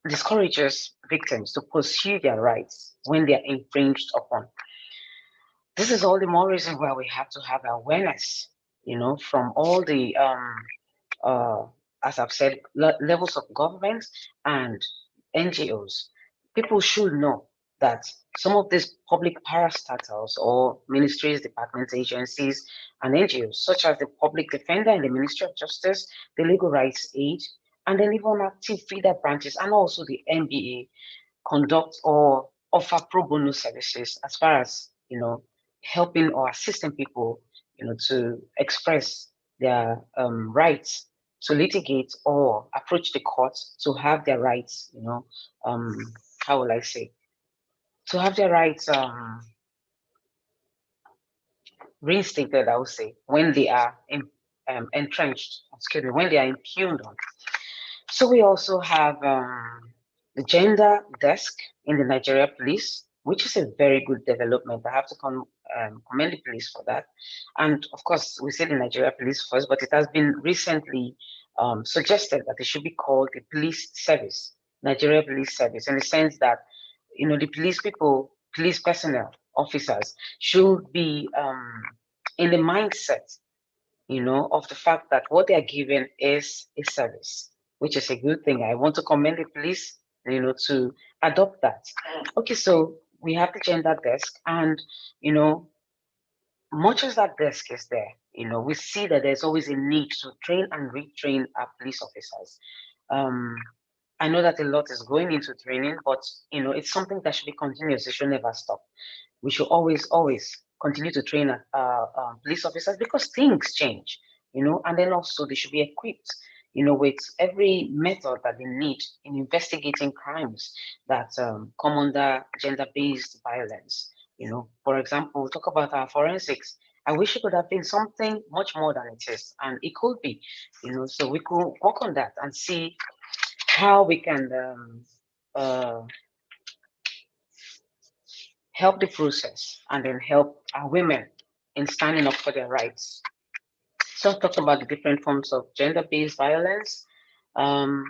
discourages victims to pursue their rights when they are infringed upon. This is all the more reason why we have to have awareness, from all the, as I've said, levels of government and NGOs. People should know that some of these public parastatals or ministries, departments, agencies, and NGOs, such as the Public Defender and the Ministry of Justice, the Legal Rights Aid, and then even active Fida branches, and also the NBA, conduct or offer pro bono services as far as, helping or assisting people, to express their rights, to litigate or approach the courts to have their rights, how will I say, to have their rights reinstated, I would say, when they are entrenched, excuse me, when they are impugned on. So we also have the gender desk in the Nigeria Police, which is a very good development. I have to commend the police for that. And of course, we say the Nigeria Police first, but it has been recently suggested that it should be called the Police Service, Nigeria Police Service, in the sense that, the police people, police personnel, officers should be in the mindset, of the fact that what they are given is a service, which is a good thing. I want to commend the police, to adopt that. Okay, so we have the gender desk, and, much as that desk is there, we see that there's always a need to train and retrain our police officers. I know that a lot is going into training, but, it's something that should be continuous. It should never stop. We should always continue to train police officers because things change, and then also they should be equipped, with every method that they need in investigating crimes that come under gender-based violence. For example, talk about our forensics. I wish it could have been something much more than it is, and it could be, so we could work on that and see how we can help the process and then help our women in standing up for their rights. So I've talked about the different forms of gender-based violence. I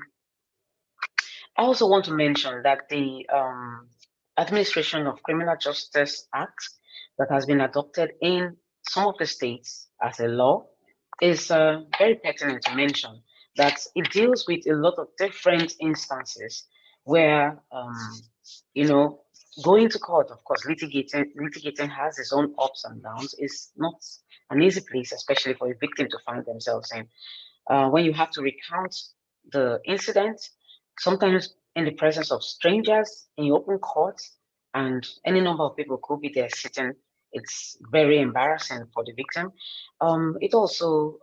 also want to mention that the Administration of Criminal Justice Act that has been adopted in some of the states as a law is very pertinent to mention, that it deals with a lot of different instances where, going to court, of course, litigating has its own ups and downs. It's not an easy place, especially for a victim to find themselves in. When you have to recount the incident, sometimes in the presence of strangers in open court, and any number of people could be there sitting, it's very embarrassing for the victim. It also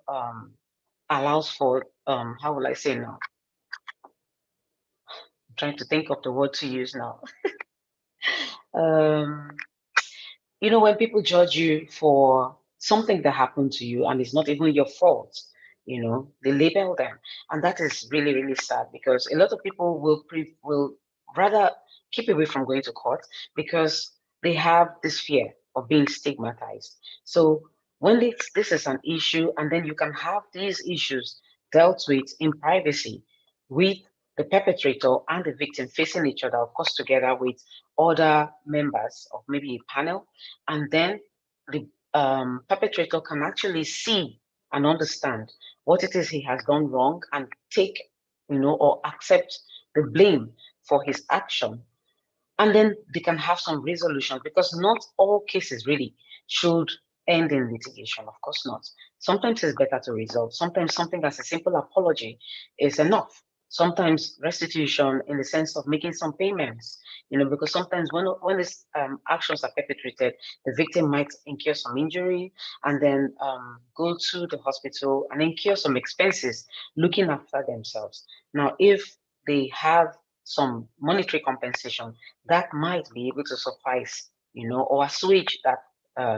allows for, how will I say now? I'm trying to think of the word to use now. When people judge you for something that happened to you and it's not even your fault, they label them. And that is really, really sad, because a lot of people will rather keep away from going to court because they have this fear of being stigmatized. So when this is an issue, and then you can have these issues dealt with in privacy with the perpetrator and the victim facing each other, of course, together with other members of maybe a panel, and then the perpetrator can actually see and understand what it is he has done wrong and take, or accept the blame for his action. And then they can have some resolution, because not all cases really should end in litigation. Of course not. Sometimes it's better to resolve. Sometimes something as a simple apology is enough. Sometimes restitution in the sense of making some payments, because sometimes when these actions are perpetrated, the victim might incur some injury and then go to the hospital and incur some expenses looking after themselves. Now, if they have some monetary compensation, that might be able to suffice, or assuage that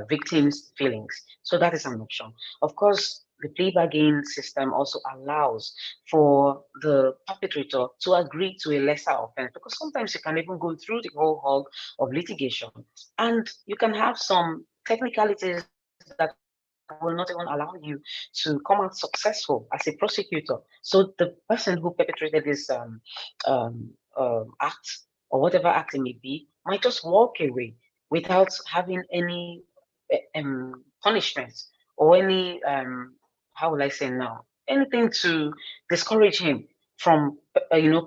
victim's feelings. So that is an option. Of course, the plea bargain system also allows for the perpetrator to agree to a lesser offense, because sometimes you can even go through the whole hog of litigation and you can have some technicalities that will not even allow you to come out successful as a prosecutor. So the person who perpetrated this act, or whatever act it may be, might just walk away without having any punishment or any, how will I say now, anything to discourage him from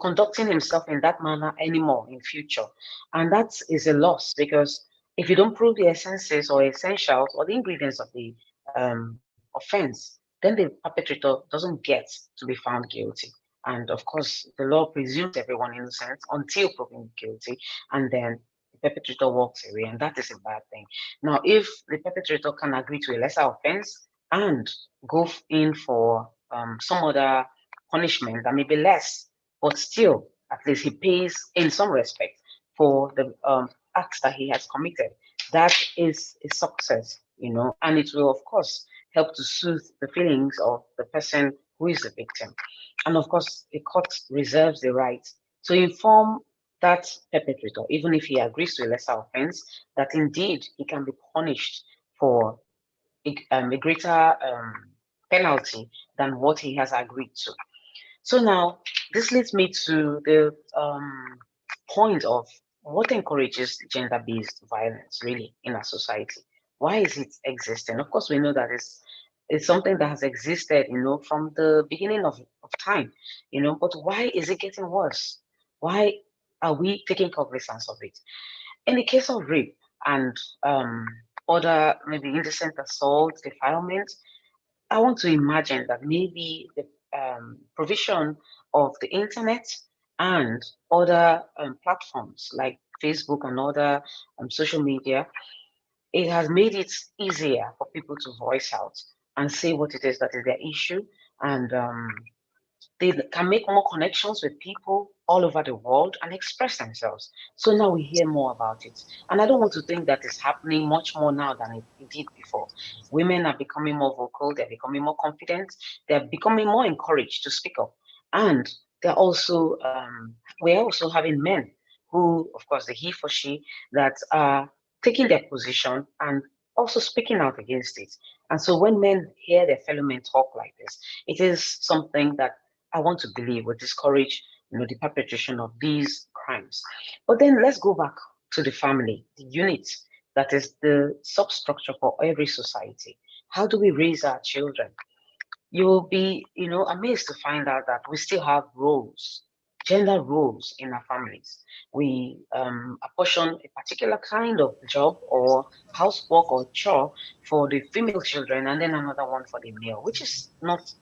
conducting himself in that manner anymore in future. And that is a loss, because if you don't prove the essences or essentials or the ingredients of the offense, then the perpetrator doesn't get to be found guilty. And of course, the law presumes everyone innocent until proven guilty, and then the perpetrator walks away, and that is a bad thing. Now, if the perpetrator can agree to a lesser offense and go in for some other punishment that may be less, but still, at least he pays in some respect for the acts that he has committed. That is a success, and it will, of course, help to soothe the feelings of the person who is the victim. And of course, the court reserves the right to inform that perpetrator, even if he agrees to a lesser offense, that indeed he can be punished for a greater penalty than what he has agreed to. So now, this leads me to the point of what encourages gender-based violence really in our society. Why is it existing? Of course, we know that it's something that has existed, from the beginning of time, but why is it getting worse? Why are we taking cognizance of it? In the case of rape and other maybe indecent assault, defilement, I want to imagine that maybe the provision of the internet and other platforms like Facebook and other social media, it has made it easier for people to voice out and say what it is that is their issue, and they can make more connections with people all over the world and express themselves. So now we hear more about it. And I don't want to think that it's happening much more now than it did before. Women are becoming more vocal, they're becoming more confident, they're becoming more encouraged to speak up. And they're also, we're also having men who, of course, the he for she, that are taking their position and also speaking out against it. And so when men hear their fellow men talk like this, it is something that I want to believe will discourage, the perpetration of these crimes. But then let's go back to the family, the unit that is the substructure for every society. How do we raise our children? You will be, amazed to find out that we still have roles, gender roles in our families. We apportion a particular kind of job or housework or chore for the female children, and then another one for the male, which is not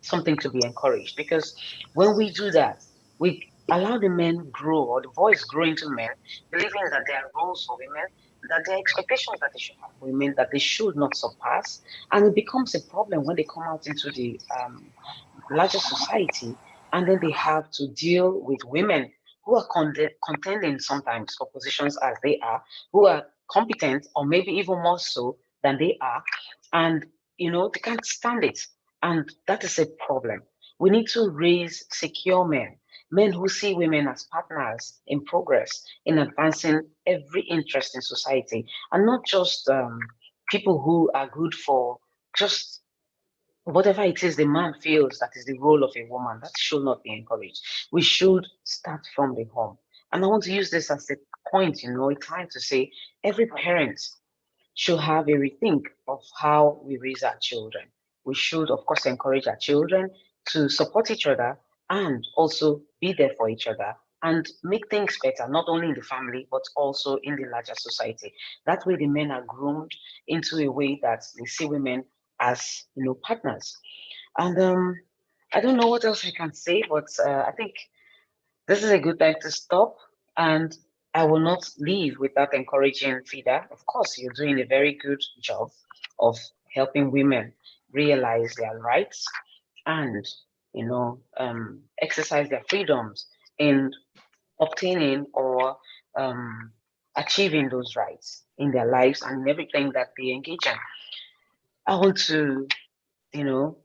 something to be encouraged, because when we do that, we allow the men grow, or the boys grow into men, believing that there are roles for women, that there are expectations that they should have for women that they should not surpass. And it becomes a problem when they come out into the larger society, and then they have to deal with women who are contending sometimes for positions as they are, who are competent or maybe even more so than they are, and they can't stand it, and that is a problem. We need to raise secure men, men who see women as partners in progress, in advancing every interest in society, and not just people who are good for just whatever it is the man feels that is the role of a woman. That should not be encouraged. We should start from the home. And I want to use this as a point, a time to say every parent should have a rethink of how we raise our children. We should, of course, encourage our children to support each other and also be there for each other and make things better, not only in the family, but also in the larger society. That way, the men are groomed into a way that they see women as, partners. And I don't know what else I can say, but I think this is a good time to stop, and I will not leave without encouraging Fida. Of course, you're doing a very good job of helping women realize their rights and, exercise their freedoms in obtaining or achieving those rights in their lives and in everything that they engage in. I want to, you know,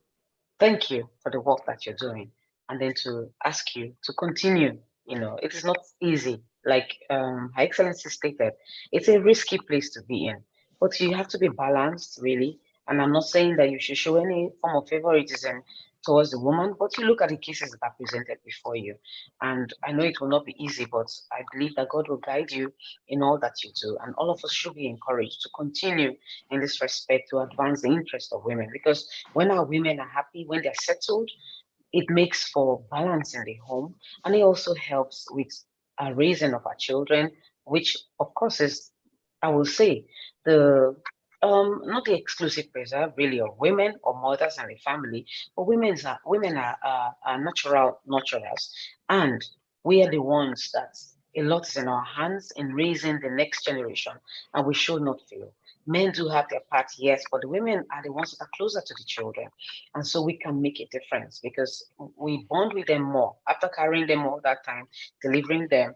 thank you for the work that you're doing, and then to ask you to continue. It is not easy, like Her Excellency stated. It's a risky place to be in, but you have to be balanced, really. And I'm not saying that you should show any form of favoritism towards the woman, but you look at the cases that are presented before you. And I know it will not be easy, but I believe that God will guide you in all that you do. And all of us should be encouraged to continue in this respect to advance the interest of women, because when our women are happy, when they're settled, it makes for balance in the home, and it also helps with raising of our children, which of course is, I will say, the not the exclusive preserve really of women or mothers and the family, but women are natural nurturers, and we are the ones that a lot is in our hands in raising the next generation, and we should not fail. Men do have their part, yes, but the women are the ones that are closer to the children. And so we can make a difference because we bond with them more after carrying them all that time, delivering them,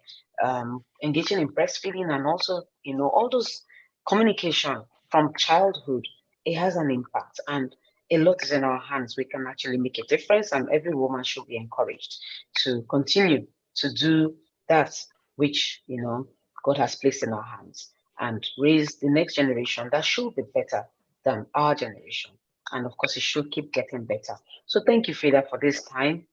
engaging in breastfeeding, and also, all those communication from childhood. It has an impact, and a lot is in our hands. We can actually make a difference, and every woman should be encouraged to continue to do that which, God has placed in our hands and raise the next generation that should be better than our generation. And of course, it should keep getting better. So thank you, Fida, for this time.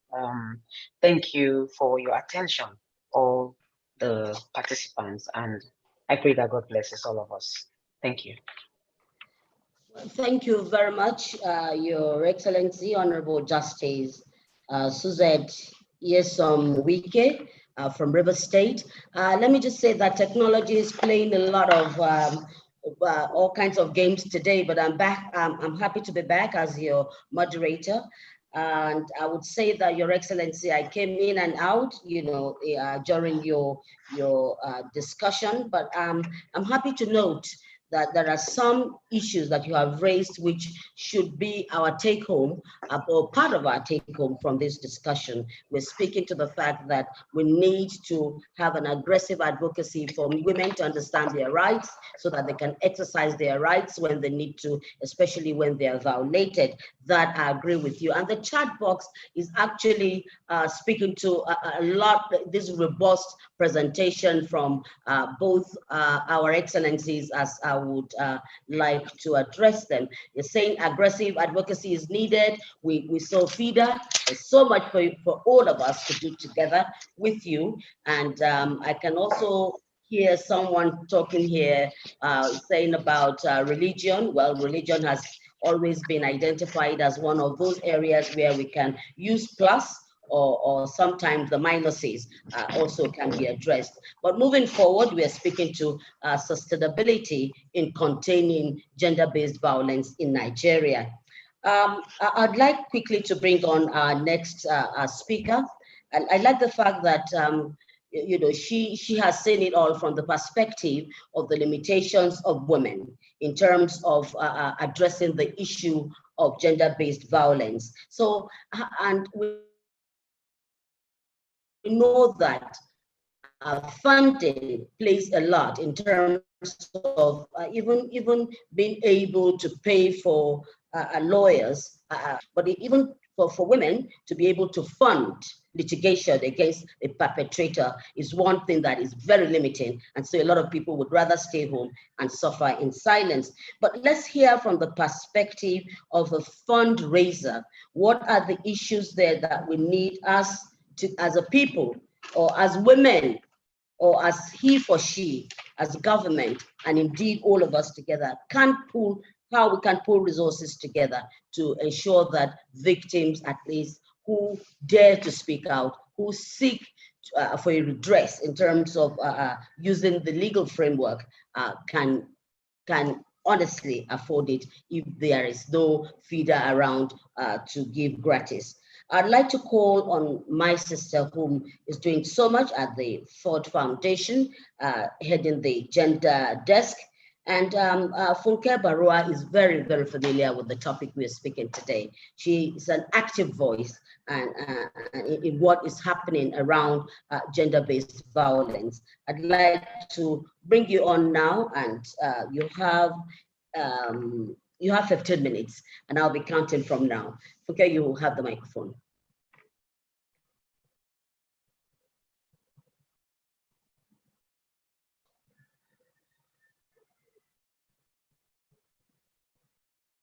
Thank you for your attention, all the participants. And I pray that God blesses all of us. Thank you.
Thank you very much, Your Excellency, Honorable Justice Suzette Yesom Wike from River State. Let me just say that technology is playing a lot of all kinds of games today, but I'm back. I'm happy to be back as your moderator. And I would say that, Your Excellency, I came in and out, during your discussion, but I'm happy to note that there are some issues that you have raised which should be our take home or part of our take home from this discussion. We're speaking to the fact that we need to have an aggressive advocacy for women to understand their rights so that they can exercise their rights when they need to, especially when they are violated. That I agree with you. And the chat box is actually speaking to a lot, this robust presentation from both our excellencies, as I would like to address them. You're saying aggressive advocacy is needed. We saw Fida. There's so much for all of us to do together with you. And I can also hear someone talking here saying about religion. Well, religion has always been identified as one of those areas where we can use plus, or sometimes the minuses also can be addressed. But moving forward, we are speaking to sustainability in containing gender-based violence in Nigeria. I'd like quickly to bring on our next speaker. I like the fact that she has seen it all from the perspective of the limitations of women in terms of addressing the issue of gender-based violence. So, and we know that funding plays a lot in terms of even being able to pay for lawyers, but even for women to be able to fund litigation against a perpetrator is one thing that is very limiting. And so a lot of people would rather stay home and suffer in silence. But let's hear from the perspective of a fundraiser. What are the issues there that we need us to, as a people, or as women, or as he for she, as government, and indeed all of us together, how we can pull resources together to ensure that victims, at least, who dare to speak out, who seek for a redress in terms of using the legal framework, can honestly afford it if there is no feeder around to give gratis. I'd like to call on my sister, whom is doing so much at the Ford Foundation, heading the gender desk. And Funke Barua is very, very familiar with the topic we are speaking today. She is an active voice in what is happening around gender-based violence. I'd like to bring you on now, and you have 15 minutes, and I'll be counting from now. Okay, you will have the microphone.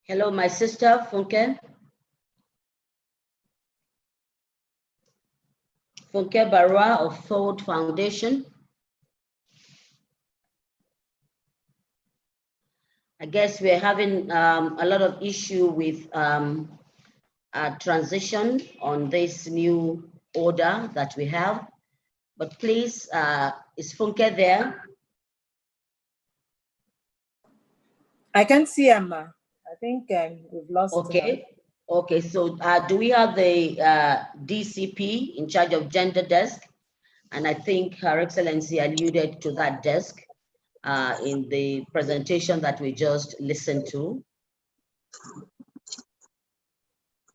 Hello, my sister, Funke. Funke Barua of Ford Foundation. I guess we're having a lot of issue with transition on this new order that we have. But please, is Funke there?
I can see Emma. I think we've lost
Okay. Okay, so do we have the DCP in charge of gender desk? And I think Her Excellency alluded to that desk in the presentation that we just listened to.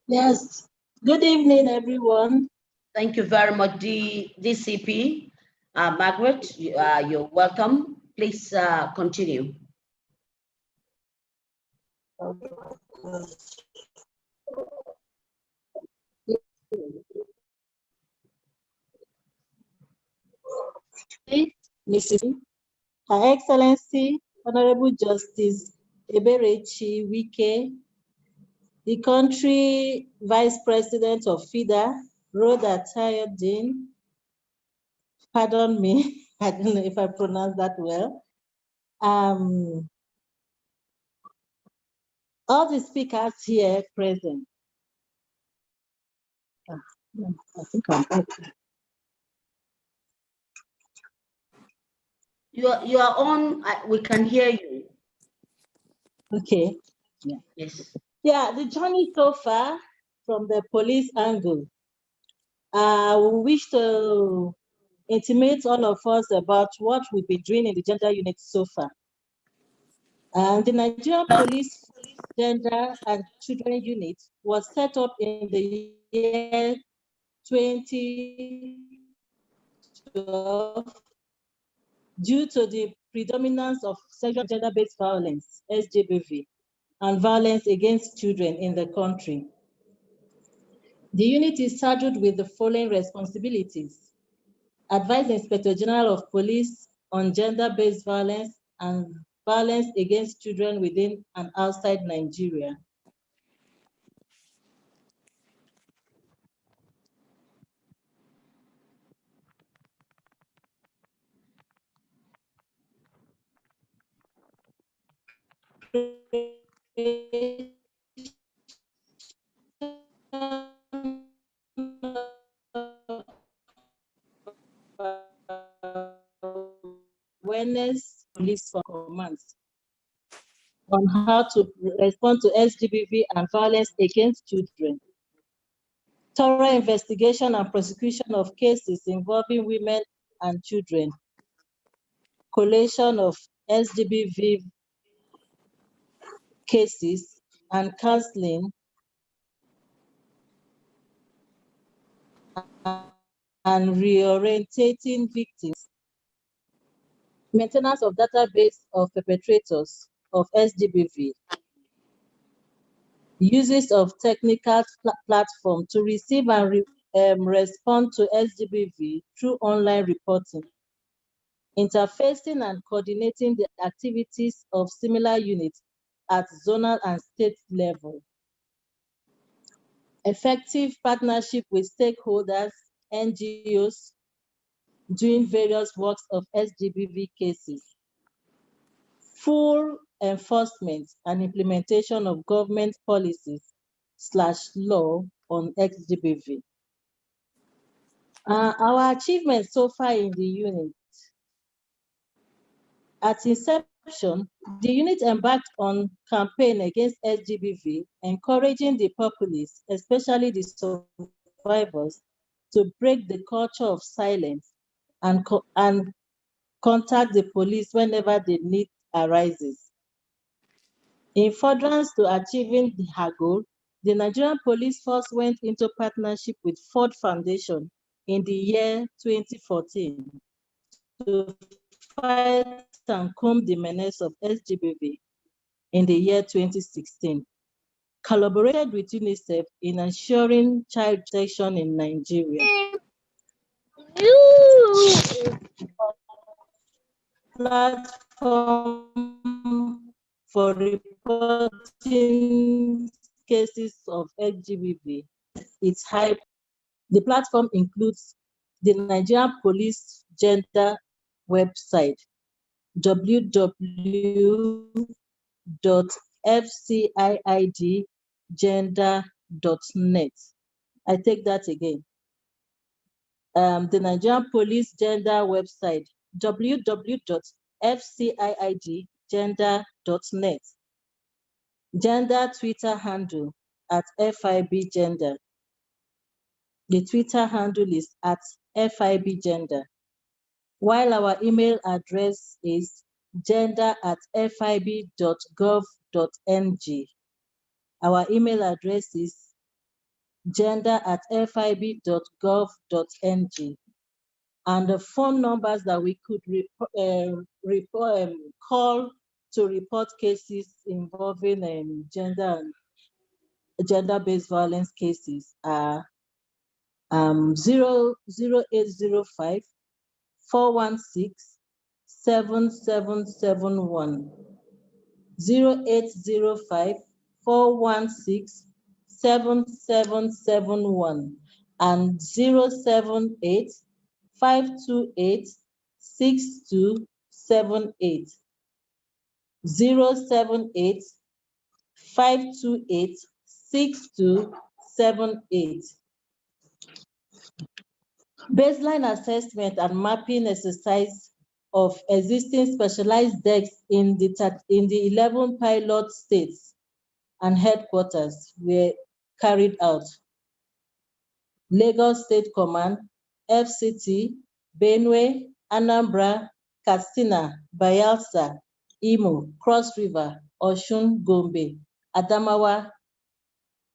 Yes. Good evening, everyone.
Thank you very much, DCP. Margaret, you're welcome. Please continue.
Mrs. Her Excellency, Honorable Justice Eberechi Wike, the country Vice President of Fida, Rhoda Tayodin, pardon me, I don't know if I pronounced that well. All the speakers here present. I think I'm okay.
You are on, we can hear you.
Okay. Yeah.
Yes.
Yeah, the journey so far from the police angle. We wish to intimate all of us about what we've been doing in the gender unit so far. The Nigerian Police Gender and Children Unit was set up in the year 2012 due to the predominance of sexual gender-based violence, SGBV, and violence against children in the country. The unit is charged with the following responsibilities: advise the Inspector General of Police on gender-based violence and violence against children within and outside Nigeria. Awareness police for commands on how to respond to SGBV and violence against children. Thorough investigation and prosecution of cases involving women and children. Collation of SGBV cases and counseling and reorientating victims. Maintenance of database of perpetrators of SGBV. Uses of technical platform to receive and respond to SGBV through online reporting. Interfacing and coordinating the activities of similar units at zonal and state level. Effective partnership with stakeholders, NGOs, doing various works of SGBV cases. Full enforcement and implementation of government policies / law on SGBV. Our achievements so far in the unit. At inception, the unit embarked on campaign against SGBV, encouraging the populace, especially the survivors, to break the culture of silence and contact the police whenever the need arises. In furtherance to achieving her goal, the Nigerian Police Force went into partnership with Ford Foundation in the year 2014 to fight and comb the menace of SGBV in the year 2016. Collaborated with UNICEF in ensuring child protection in Nigeria. Platform for reporting cases of SGBV. It's high. The platform includes the Nigerian Police Gender website, www.fciidgender.org. www.fcigid.gov.net. I take that again. The Nigerian Police Gender website, www.fciigender.net. Gender Twitter handle at FIBGender. The Twitter handle is at FIBGender. While our email address is gender@fib.gov.ng. Our email address is gender@fib.gov.ng. And the phone numbers that we could call to report cases involving gender-based violence cases are 0805 416 7771. 0805 416 7771 and 078 528 6278. 078 528 6278. Baseline assessment and mapping exercise of existing specialized decks in the 11 pilot states and headquarters were carried out. Lagos State Command, FCT, Benue, Anambra, Katsina, Bayelsa, Imo, Cross River, Osun, Gombe, Adamawa.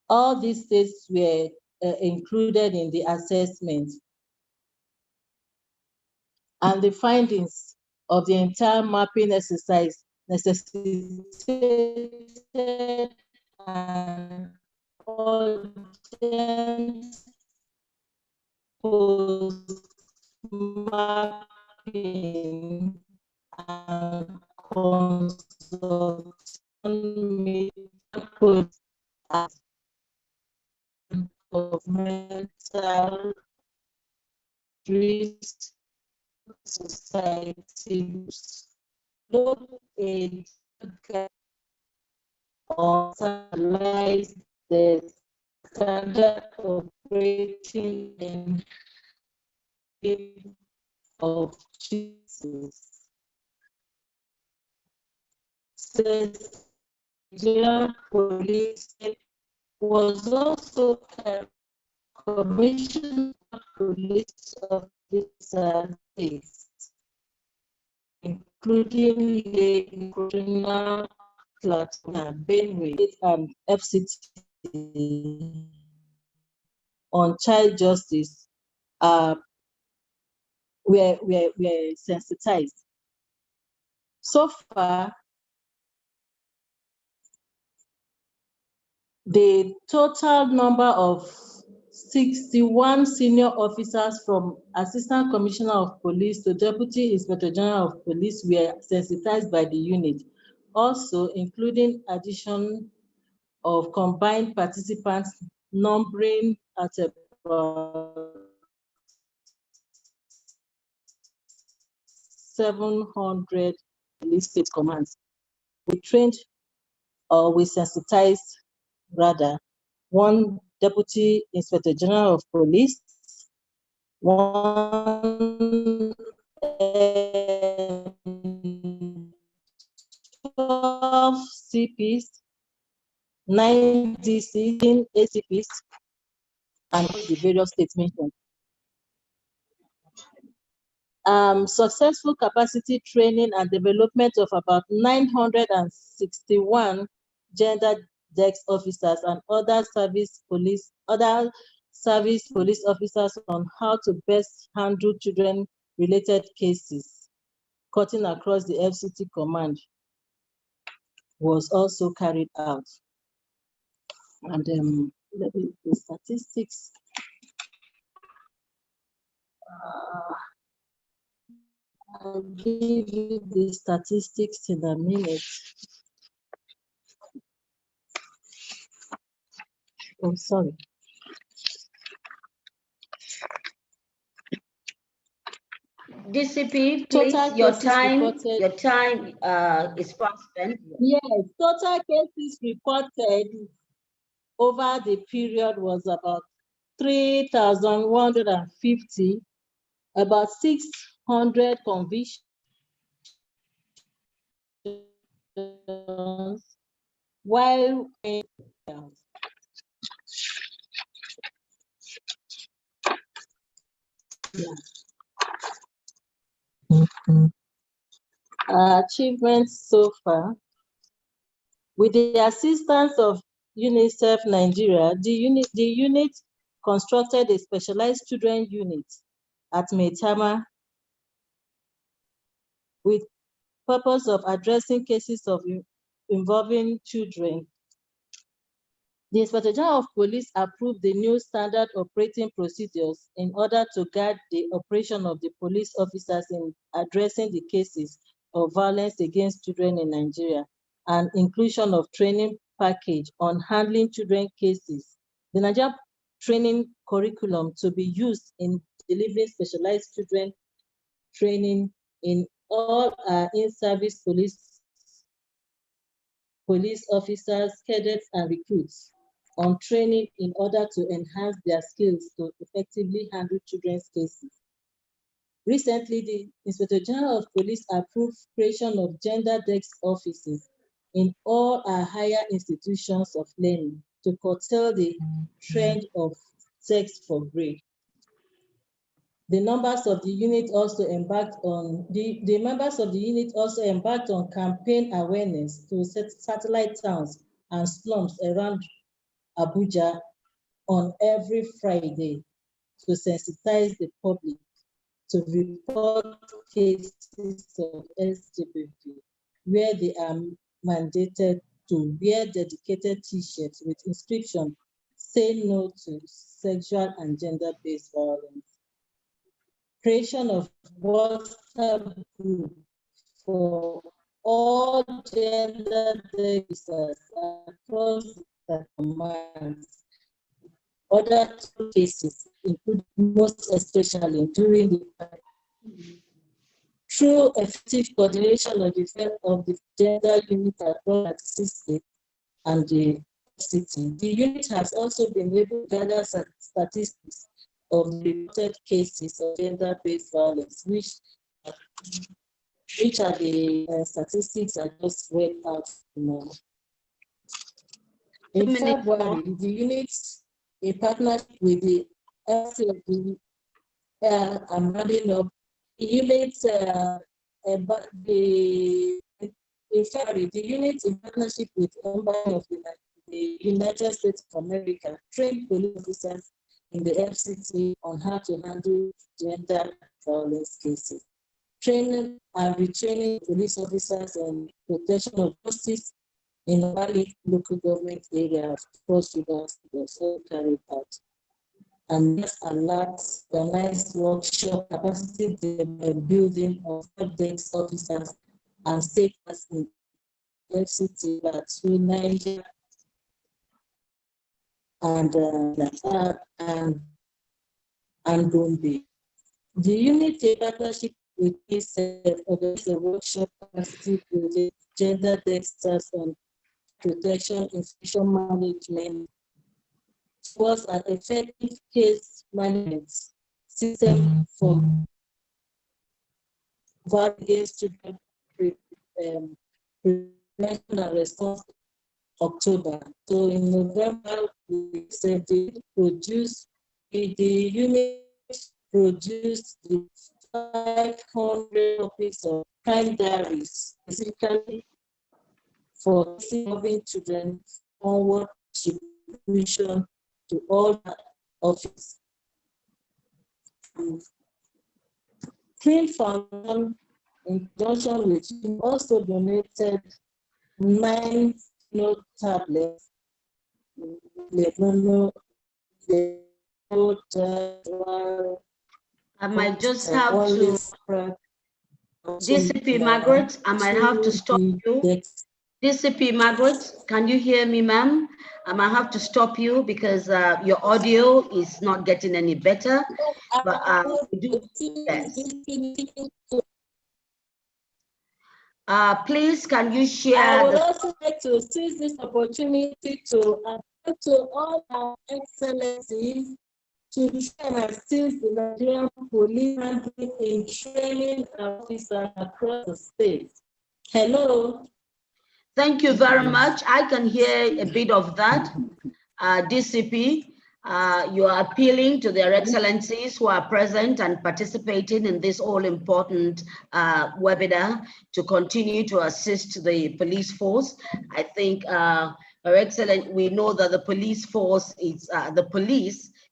All these states were included in the assessment. And the findings of the entire mapping exercise necessitated an urgent post-mapping and consultation at governmental societies look a or analyze the standard operating in of Jesus. Says Nigerian police was also commissioned police officers, including the criminal Platina, Benue, and FCT on child justice were sensitized. So far, the total number of 61 senior officers from Assistant Commissioner of Police to Deputy Inspector General of Police were sensitized by the unit, also including addition of combined participants numbering at about 700 police state commands. We trained, or we sensitized rather, one Deputy Inspector General of Police, one 12 CPs, 9 DCs, ACPs, and the various states mentioned. Successful capacity training and development of about 961 gender desk officers and other service police officers on how to best handle children-related cases, cutting across the FCT command, was also carried out. And the statistics. I'll give you the statistics in a minute. Oh, sorry.
DCP, please, your time is fast spent.
Yes, total cases reported over the period was about 3,150, about 600 convictions, while achievements so far. With the assistance of UNICEF Nigeria, the unit constructed a specialized children unit at Maitama with purpose of addressing cases of involving children. The Inspector General of Police approved the new standard operating procedures in order to guide the operation of the police officers in addressing the cases of violence against children in Nigeria, and inclusion of training package on handling children cases. The Nigeria training curriculum to be used in delivering specialized children training in all in-service police officers, cadets, and recruits on training in order to enhance their skills to effectively handle children's cases. Recently, the Inspector General of Police approved creation of gender desk offices in all our higher institutions of learning to curtail the trend of sex for grade. The members of the unit also embarked on campaign awareness to satellite towns and slums around Abuja on every Friday to sensitize the public to report cases of SGBV, where they are mandated to wear dedicated t-shirts with inscription, "Say no to sexual and gender-based violence." Creation of WhatsApp group for all gender officers across the commands. Other cases, including most especially during the through effective coordination of the gender unit across the state and the city. The unit has also been able to gather statistics of the reported cases of gender-based violence, which are the statistics I just read out now. In February, the unit, in partnership with the LCB, I'm running up, the unit, in February, the unit, in partnership with Embassy of the United States of America, trained police officers in the FCT on how to handle gender violence cases. Training and retraining police officers on protection of justice in the local government area of Cross Rivers also carried out. And this allows organized workshop capacity building of desk officers and stakeholders in FCT through Niger and Gombe. The unit, in partnership with UNICEF, organized a workshop capacity building gender dexters on protection, information management, was an effective case management system for violence against children prevention and response October. So in November, we said the unit produced the 500 copies of crime diaries, specifically for involving children onward distribution to all offices. Clean Foundation, in conjunction with him, also donated 9 note tablets.
I might just have to, DCP Margaret, I might have to stop you. DCP Margaret, can you hear me, ma'am? I might have to stop you because your audio is not getting any better. But yes. Please, can you share?
I would also like to seize this opportunity to to all our excellencies to share and assist the Nigerian police handling in training officers across the state. Hello.
Thank you very much. I can hear a bit of that. DCP, you are appealing to their excellencies who are present and participating in this all-important webinar to continue to assist the police force. I think, Her Excellency, we know that the police force is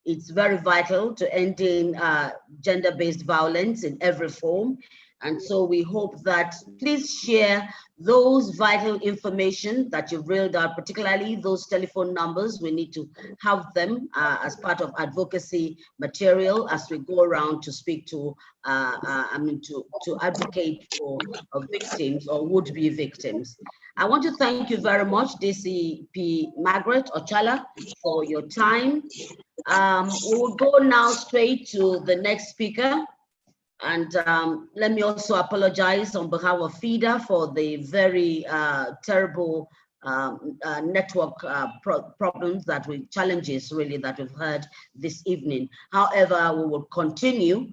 it's very vital to ending gender-based violence in every form. And so we hope that please share those vital information that you've reeled out, particularly those telephone numbers. We need to have them as part of advocacy material as we go around to speak to, to advocate for victims or would-be victims. I want to thank you very much, DCP Margaret Ochala, for your time. We will go now straight to the next speaker. And let me also apologize on behalf of Fida for the very terrible network problems challenges really that we've heard this evening. However, we will continue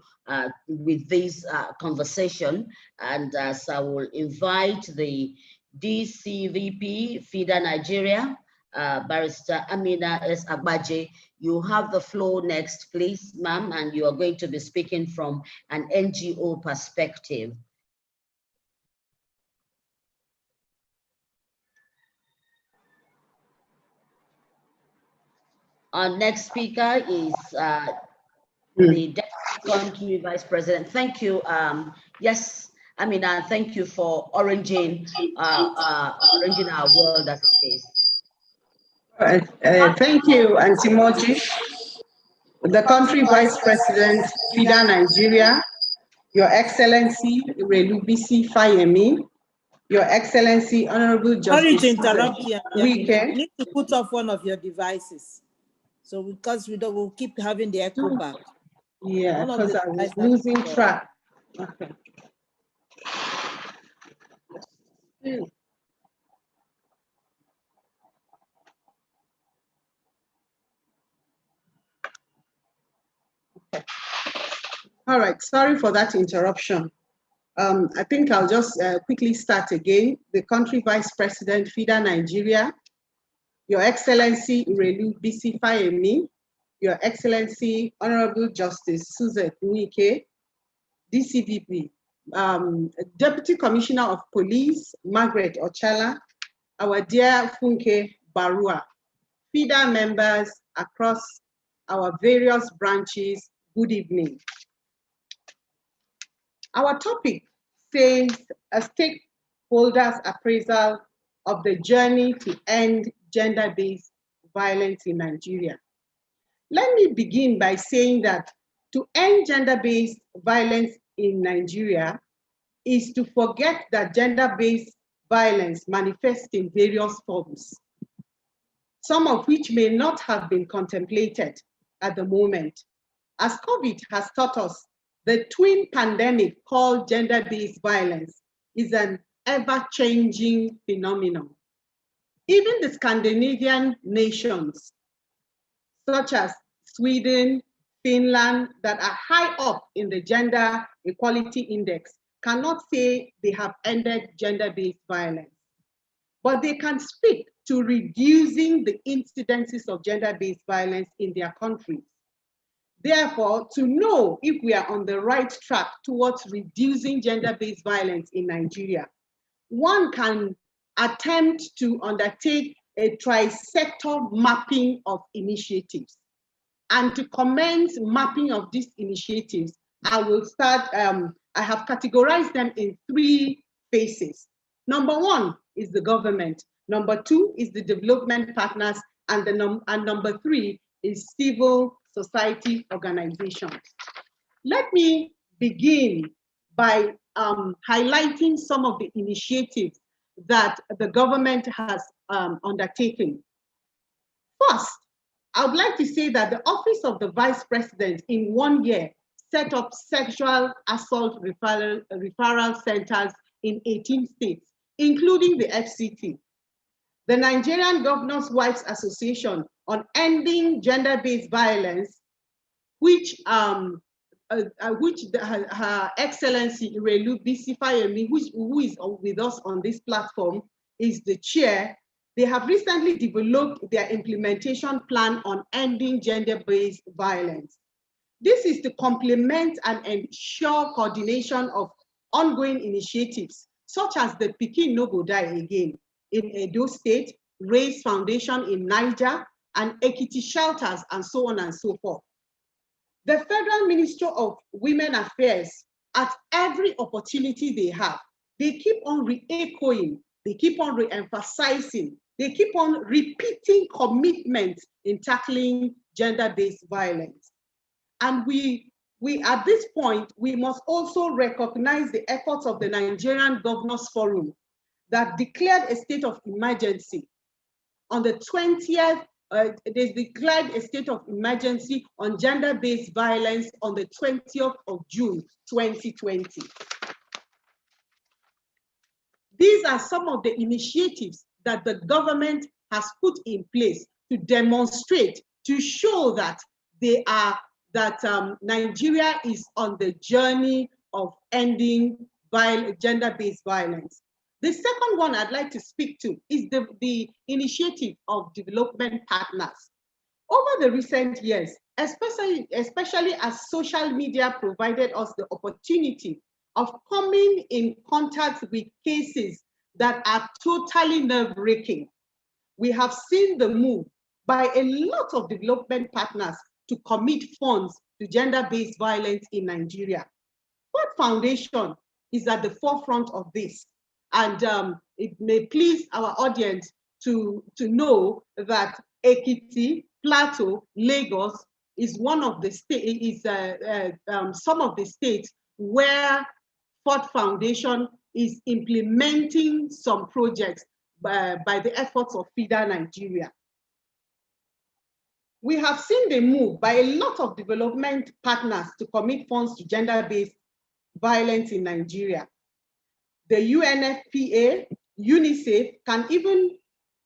with this conversation, and so I will invite the DCVP Fida Nigeria, Barrister Amina S. Agbaje. You have the floor next, please, ma'am, and you are going to be speaking from an NGO perspective. Our next speaker is the Deputy Country Vice President. Thank you. Yes, Amina, thank you for arranging our world as it is.
Thank you, Auntie Moji. The Country Vice President, Fida Nigeria, Your Excellency, Relubisi Fayemi, Your Excellency, Honorable Justice.
Sorry to interrupt you.
You
need to put off one of your devices. So because we'll keep having the echo back.
Yeah, because I was losing track. Okay. All right, sorry for that interruption. I think I'll just quickly start again. The Country Vice President, Fida Nigeria, Your Excellency Irelu Bisi Fayemi, Your Excellency Honorable Justice Suzette Nwike, DCVP, Deputy Commissioner of Police, Margaret Ochala, our dear Funke Barua, Fida members across our various branches, good evening. Our topic says a stakeholders appraisal of the journey to end gender-based violence in Nigeria. Let me begin by saying that to end gender-based violence in Nigeria is to forget that gender-based violence manifests in various forms, some of which may not have been contemplated at the moment. As COVID has taught us, the twin pandemic called gender-based violence is an ever-changing phenomenon. Even the Scandinavian nations, such as Sweden, Finland, that are high up in the gender equality index, cannot say they have ended gender-based violence. But they can speak to reducing the incidences of gender-based violence in their countries. Therefore, to know if we are on the right track towards reducing gender-based violence in Nigeria, one can attempt to undertake a tri-sector mapping of initiatives. And to commence mapping of these initiatives, I will start, I have categorized them in 3 phases. Number 1 is the government. Number 2 is the development partners. And number 3 is civil society organizations. Let me begin by highlighting some of the initiatives that the government has undertaken. First, I would like to say that the Office of the Vice President in 1 year set up sexual assault referral centers in 18 states, including the FCT. the Nigerian Governors' Wives Association on Ending Gender-Based Violence, which Her Excellency Irelu Bisi Fayemi, who is with us on this platform, is the chair. They have recently developed their implementation plan on ending gender-based violence. This is to complement and ensure coordination of ongoing initiatives, such as the Pikin No Go Die Again in Edo State, Raise Foundation in Niger, and Ekiti Shelters, and so on and so forth. The Federal Ministry of Women Affairs, at every opportunity they have, they keep on re-echoing, they keep on re-emphasizing, they keep on repeating commitments in tackling gender-based violence. And we at this point, we must also recognize the efforts of the Nigerian Governors Forum that declared a state of emergency. On the 20th, they declared a state of emergency on gender-based violence on the 20th of June, 2020. These are some of the initiatives that the government has put in place to demonstrate, to show that Nigeria is on the journey of ending gender-based violence. The second one I'd like to speak to is the initiative of development partners. Over the recent years, especially as social media provided us the opportunity of coming in contact with cases that are totally nerve-wracking, we have seen the move by a lot of development partners to commit funds to gender-based violence in Nigeria. Ford Foundation is at the forefront of this. And it may please our audience to know that Ekiti, Plateau, Lagos is one of the some of the states where Ford Foundation is implementing some projects by the efforts of Fida Nigeria. We have seen the move by a lot of development partners to commit funds to gender-based violence in Nigeria. The UNFPA, UNICEF can even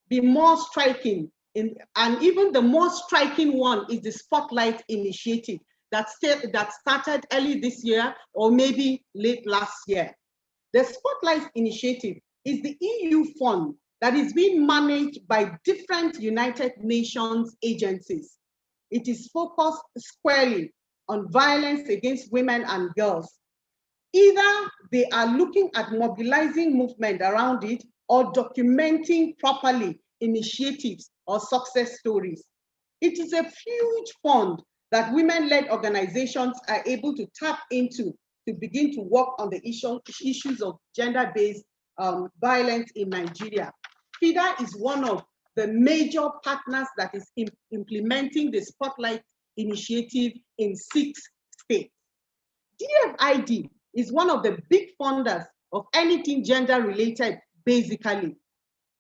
be more striking, and even the more striking one is the Spotlight Initiative that started early this year or maybe late last year. The Spotlight Initiative is the EU fund that is being managed by different United Nations agencies. It is focused squarely on violence against women and girls. Either they are looking at mobilizing movement around it or documenting properly initiatives or success stories. It is a huge fund that women-led organizations are able to tap into to begin to work on the issues of gender-based violence in Nigeria. Fida is one of the major partners that is implementing the Spotlight Initiative in 6 states. DFID is one of the big funders of anything gender-related, basically.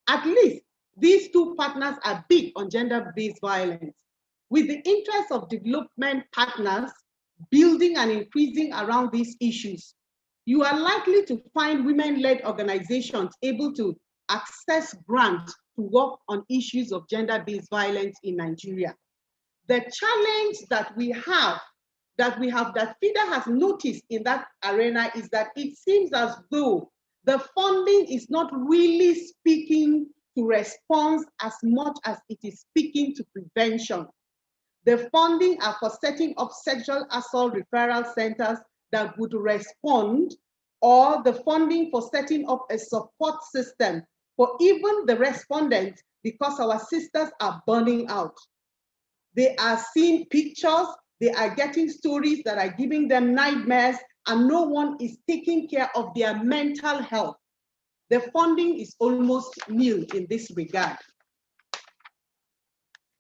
At least these 2 partners are big on gender-based violence. With the interest of development partners building and increasing around these issues, you are likely to find women-led organizations able to access grants to work on issues of gender-based violence in Nigeria. The challenge that Fida has noticed in that arena is that it seems as though the funding is not really speaking to response as much as it is speaking to prevention. The funding are for setting up sexual assault referral centers that would respond, or the funding for setting up a support system for even the respondents, because our sisters are burning out. They are seeing pictures, they are getting stories that are giving them nightmares, and no one is taking care of their mental health. The funding is almost nil in this regard.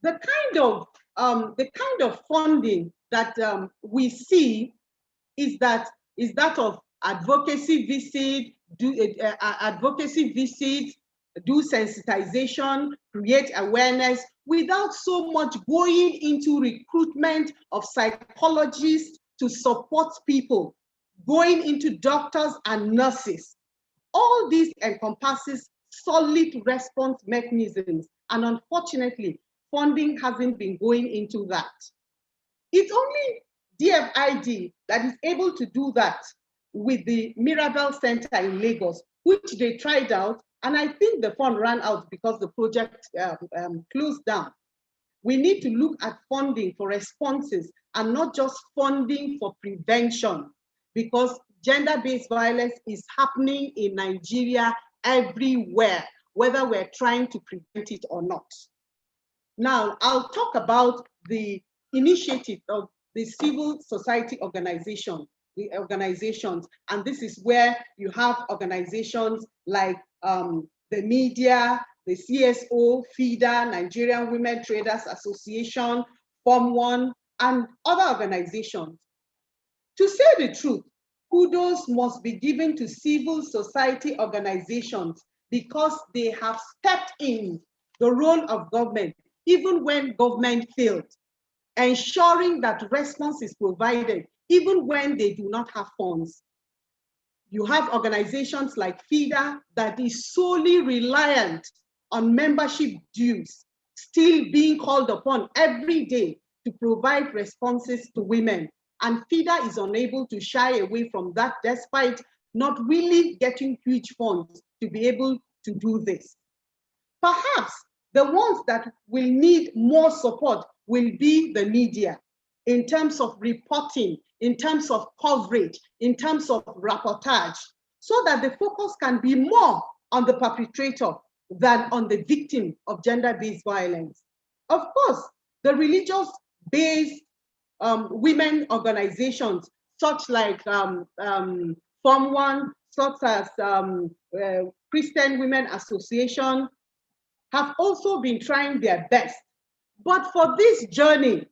The kind of funding that we see is that of advocacy visits, do sensitization, create awareness, without so much going into recruitment of psychologists to support people, going into doctors and nurses. All this encompasses solid response mechanisms. And unfortunately, funding hasn't been going into that. It's only DFID that is able to do that with the Mirabel Center in Lagos, which they tried out, and I think the fund ran out because the project closed down. We need to look at funding for responses and not just funding for prevention, because gender-based violence is happening in Nigeria everywhere, whether we're trying to prevent it or not. Now, I'll talk about the initiative of the civil society organizations, and this is where you have organizations like the media, the CSO, Fida, Nigerian Women Traders Association, Form 1, and other organizations. To say the truth, kudos must be given to civil society organizations because they have stepped in the role of government, even when government failed, ensuring that response is provided, even when they do not have funds. You have organizations like Fida that is solely reliant on membership dues, still being called upon every day to provide responses to women. And Fida is unable to shy away from that despite not really getting huge funds to be able to do this. Perhaps the ones that will need more support will be the media in terms of reporting, in terms of coverage, in terms of reportage, so that the focus can be more on the perpetrator than on the victim of gender-based violence. Of course, the religious-based women organizations, such like Form 1, such as Christian Women Association, have also been trying their best. But for this journey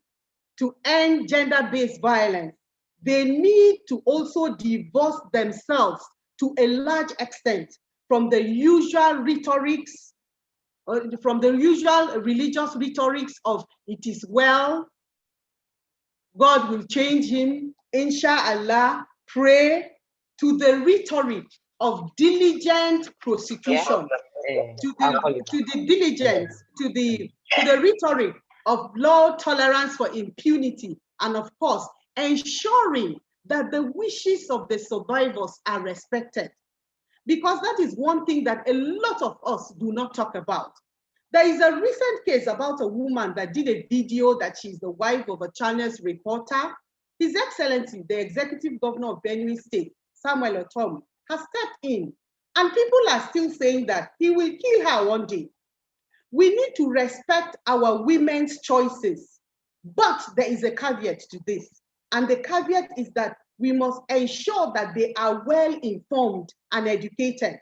to end gender-based violence, they need to also divorce themselves to a large extent from the usual rhetorics, from the usual religious rhetorics of it is well, God will change him, inshallah, pray, to the rhetoric of diligent prosecution, to the diligence, to the rhetoric of low tolerance for impunity, and of course, ensuring that the wishes of the survivors are respected. Because that is one thing that a lot of us do not talk about. There is a recent case about a woman that did a video that she's the wife of a channel's reporter. His Excellency, the Executive Governor of Benue State, Samuel Otom, has stepped in, and people are still saying that he will kill her one day. We need to respect our women's choices, but there is a caveat to this, and the caveat is that we must ensure that they are well informed and educated,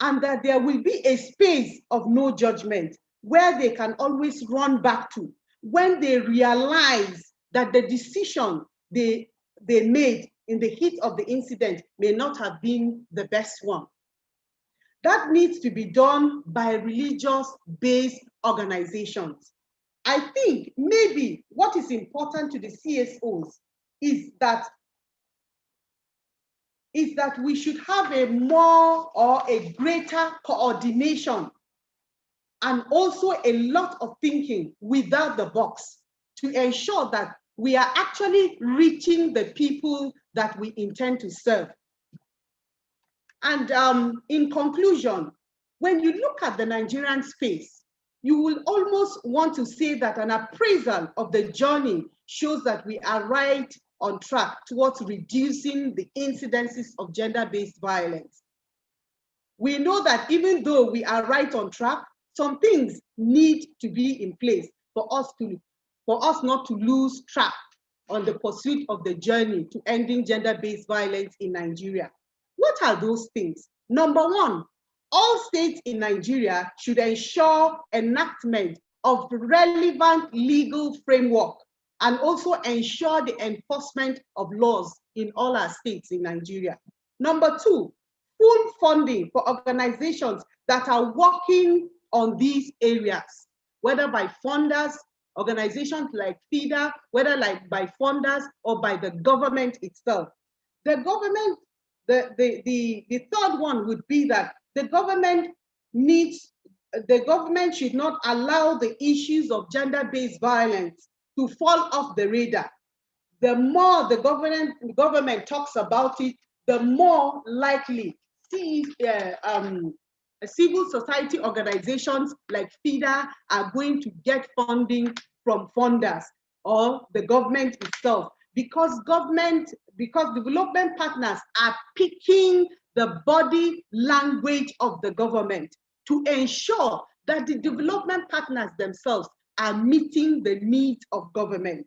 and that there will be a space of no judgment where they can always run back to when they realize that the decision they made in the heat of the incident may not have been the best one. That needs to be done by religious-based organizations. I think maybe what is important to the CSOs is that we should have a more or a greater coordination and also a lot of thinking without the box to ensure that we are actually reaching the people that we intend to serve. And in conclusion, when you look at the Nigerian space, you will almost want to say that an appraisal of the journey shows that we are right on track towards reducing the incidences of gender-based violence. We know that even though we are right on track, some things need to be in place for us not to lose track on the pursuit of the journey to ending gender-based violence in Nigeria. What are those things? Number one, all states in Nigeria should ensure enactment of relevant legal framework and also ensure the enforcement of laws in all our states in Nigeria. Number two, full funding for organizations that are working on these areas, whether by funders, organizations like Fida, whether like by funders or by the government itself. The government, the third one would be that the government should not allow the issues of gender-based violence to fall off the radar. The more the government talks about it, the more likely civil society organizations like Fida are going to get funding from funders or the government itself, because development partners are picking the body language of the government to ensure that the development partners themselves are meeting the needs of government.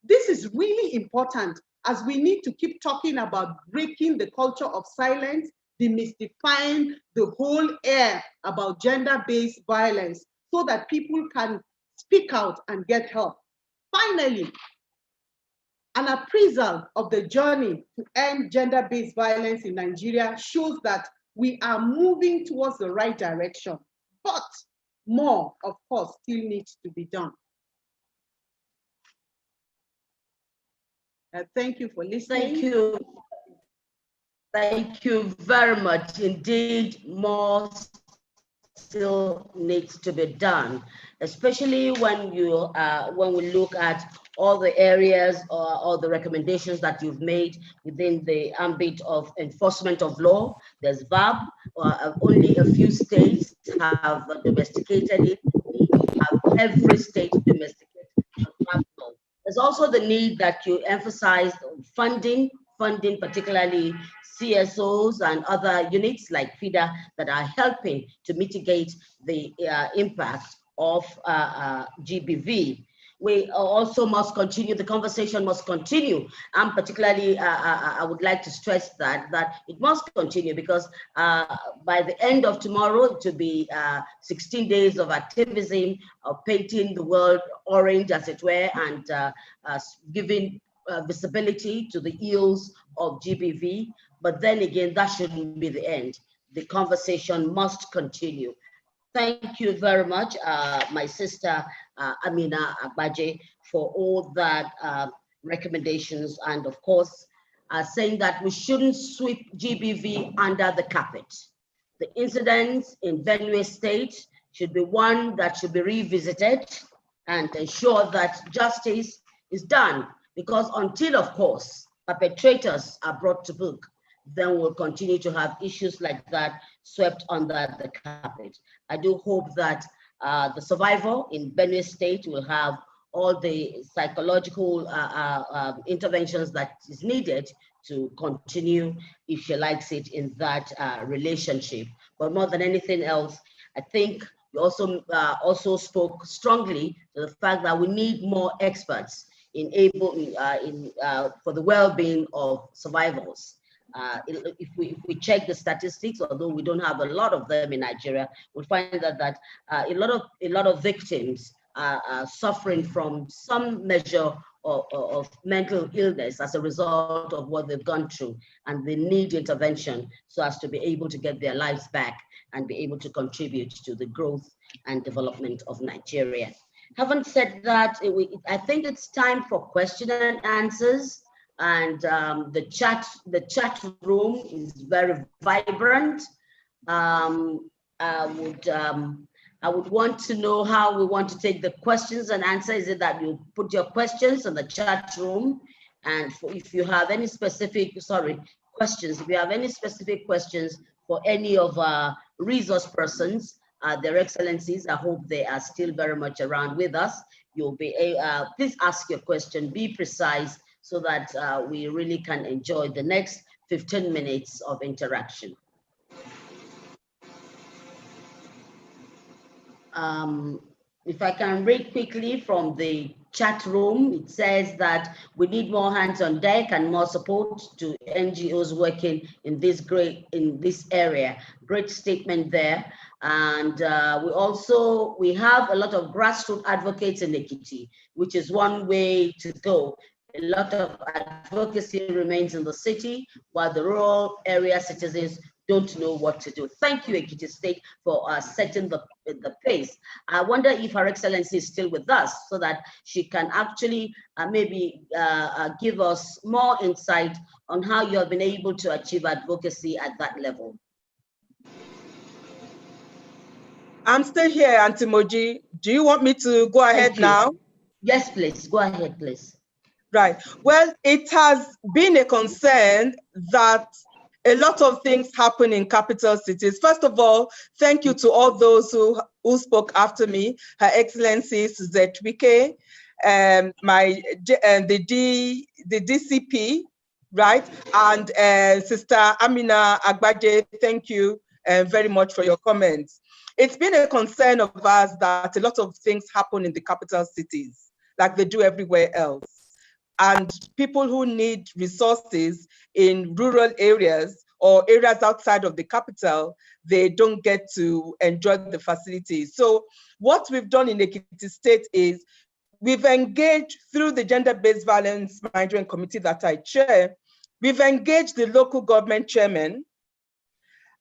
This is really important, as we need to keep talking about breaking the culture of silence, demystifying the whole air about gender-based violence so that people can speak out and get help. Finally, an appraisal of the journey to end gender-based violence in Nigeria shows that we are moving towards the right direction, but more, of course, still needs to be done. Thank you for listening.
Thank you. Thank you very much. Indeed, more still needs to be done, especially when we look at all the areas or all the recommendations that you've made within the ambit of enforcement of law. There's VAB, only a few states have domesticated it. Have every state domesticate VAB law. There's also the need that you emphasized funding particularly CSOs and other units like Fida that are helping to mitigate the impact of GBV. We also must continue, the conversation must continue. And particularly, I would like to stress that it must continue, because by the end of tomorrow, to be 16 days of activism, of painting the world orange, as it were, and giving visibility to the ills of GBV. But then again, that shouldn't be the end. The conversation must continue. Thank you very much, my sister Amina Agbaje, for all that recommendations, and of course, saying that we shouldn't sweep GBV under the carpet. The incidents in Benue State should be one that should be revisited and ensure that justice is done, because until, of course, perpetrators are brought to book, then we'll continue to have issues like that swept under the carpet. I do hope that the survivor in Benue State will have all the psychological interventions that is needed to continue, if she likes it, in that relationship. But more than anything else, I think you also spoke strongly to the fact that we need more experts for the well-being of survivors. If we check the statistics, although we don't have a lot of them in Nigeria, we'll find that a lot of victims are suffering from some measure of mental illness as a result of what they've gone through, and they need intervention so as to be able to get their lives back and be able to contribute to the growth and development of Nigeria. Having said that, I think it's time for question and answers. And the chat room is very vibrant. I would want to know how we want to take the questions and answers. Is it that you put your questions in the chat room, and if you have any specific questions, if you have any specific questions for any of our resource persons, their excellencies, I hope they are still very much around with us. You'll be please ask your question, be precise, so that we really can enjoy the next 15 minutes of interaction. If I can read quickly from the chat room, it says that we need more hands on deck and more support to NGOs working in this area. Great statement there. And we have a lot of grassroots advocates in Ekiti, which is one way to go. A lot of advocacy remains in the city, while the rural area citizens don't know what to do. Thank you, Ekiti State, for setting the pace. I wonder if Her Excellency is still with us, so that she can actually maybe give us more insight on how you have been able to achieve advocacy at that level.
I'm still here, Auntie Moji. Do you want me to go ahead now?
Yes, please. Go ahead, please.
Right. Well, it has been a concern that a lot of things happen in capital cities. First of all, thank you to all those who spoke after me, Her Excellency Suzette Wike, the DCP, right, and Sister Amina Agbaje. Thank you very much for your comments. It's been a concern of ours that a lot of things happen in the capital cities, like they do everywhere else. And people who need resources in rural areas or areas outside of the capital, they don't get to enjoy the facilities. So what we've done in Ekiti State is we've engaged through the Gender-Based Violence Management Committee that I chair, we've engaged the local government chairman,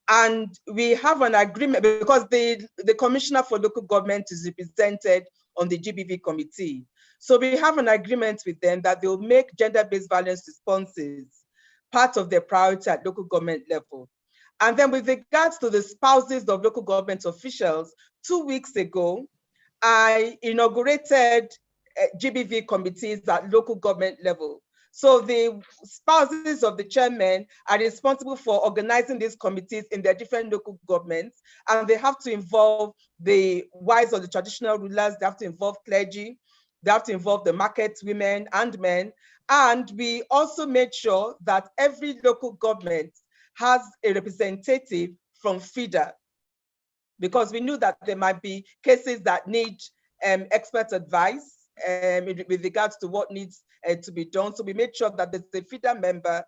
and we have an agreement because the Commissioner for Local Government is represented on the GBV committee. So we have an agreement with them that they'll make gender-based violence responses part of their priority at local government level. And then with regards to the spouses of local government officials, 2 weeks ago, I inaugurated GBV committees at local government level. So the spouses of the chairman are responsible for organizing these committees in their different local governments, and they have to involve the wives of the traditional rulers, they have to involve clergy, they have to involve the market women and men. And we also made sure that every local government has a representative from Fida, because we knew that there might be cases that need expert advice with regards to what needs to be done. So we made sure that there's a Fida member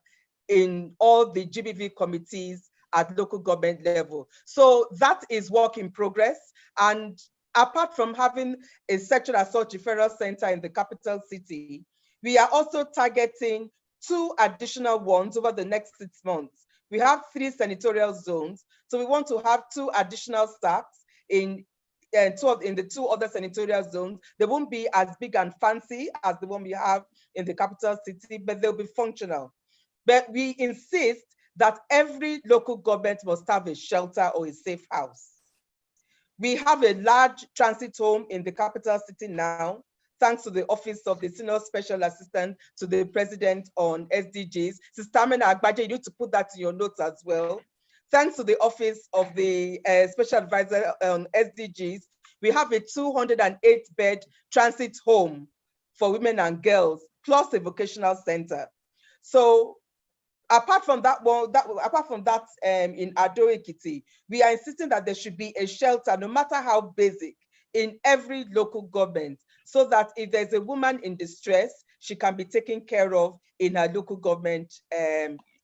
in all the GBV committees at local government level. So that is work in progress. And apart from having a sexual assault referral center in the capital city, we are also targeting 2 additional ones over the next 6 months. We have 3 senatorial zones. So we want to have 2 additional stacks in the 2 other senatorial zones. They won't be as big and fancy as the one we have in the capital city, but they'll be functional. But we insist that every local government must have a shelter or a safe house. We have a large transit home in the capital city now, thanks to the Office of the Senior Special Assistant to the President on SDGs. Sister Amina Agbaje, you need to put that in your notes as well. Thanks to the Office of the Special Advisor on SDGs, we have a 208-bed transit home for women and girls, plus a vocational center. So apart from that in Ado Ekiti, we are insisting that there should be a shelter, no matter how basic, in every local government, so that if there's a woman in distress, she can be taken care of in her local government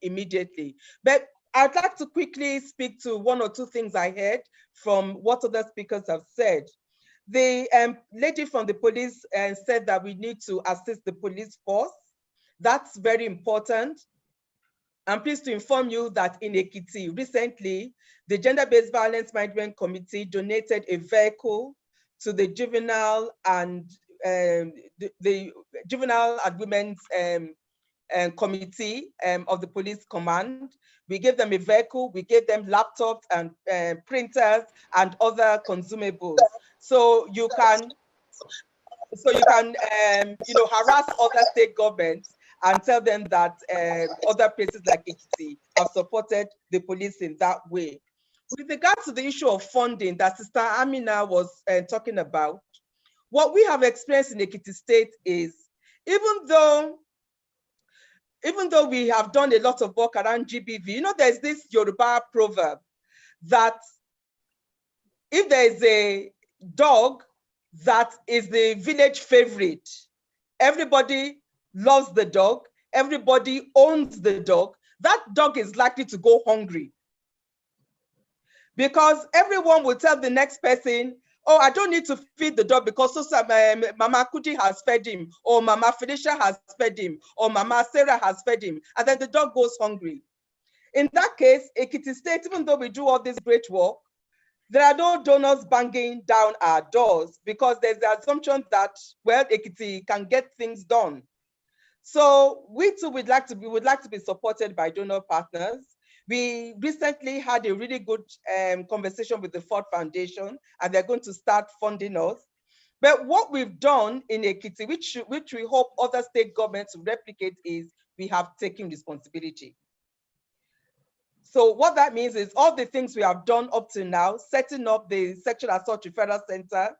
immediately. But I'd like to quickly speak to 1 or 2 things I heard from what other speakers have said. The lady from the police said that we need to assist the police force. That's very important. I'm pleased to inform you that in Ekiti, recently, the Gender-Based Violence Management Committee donated a vehicle to the Juvenile and the Juvenile and Women's Committee of the Police Command. We gave them a vehicle, we gave them laptops and printers and other consumables. So you can harass other state governments and tell them that other places like Ekiti have supported the police in that way. With regards to the issue of funding that Sister Amina was talking about, what we have experienced in Ekiti State is, even though we have done a lot of work around GBV, there's this Yoruba proverb that if there is a dog that is the village favorite, everybody loves the dog, everybody owns the dog, that dog is likely to go hungry. Because everyone will tell the next person, oh, I don't need to feed the dog because Mama Kuti has fed him, or Mama Felicia has fed him, or Mama Sarah has fed him, and then the dog goes hungry. In that case, Ekiti State, even though we do all this great work, there are no donors banging down our doors because there's the assumption that, well, Ekiti can get things done. So we too would like to be supported by donor partners. We recently had a really good conversation with the Ford Foundation, and they're going to start funding us. But what we've done in Ekiti, which we hope other state governments will replicate, is we have taken responsibility. So what that means is all the things we have done up to now, setting up the Sexual Assault Referral Center,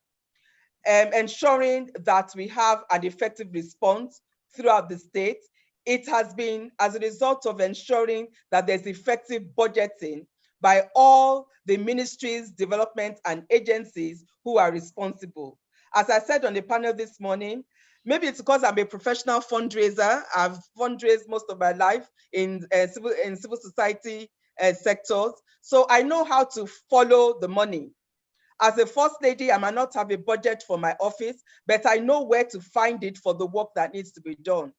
ensuring that we have an effective response throughout the state. It has been as a result of ensuring that there's effective budgeting by all the ministries, development, and agencies who are responsible. As I said on the panel this morning, maybe it's because I'm a professional fundraiser. I've fundraised most of my life in civil society sectors. So I know how to follow the money. As a first lady, I might not have a budget for my office, but I know where to find it for the work that needs to be done.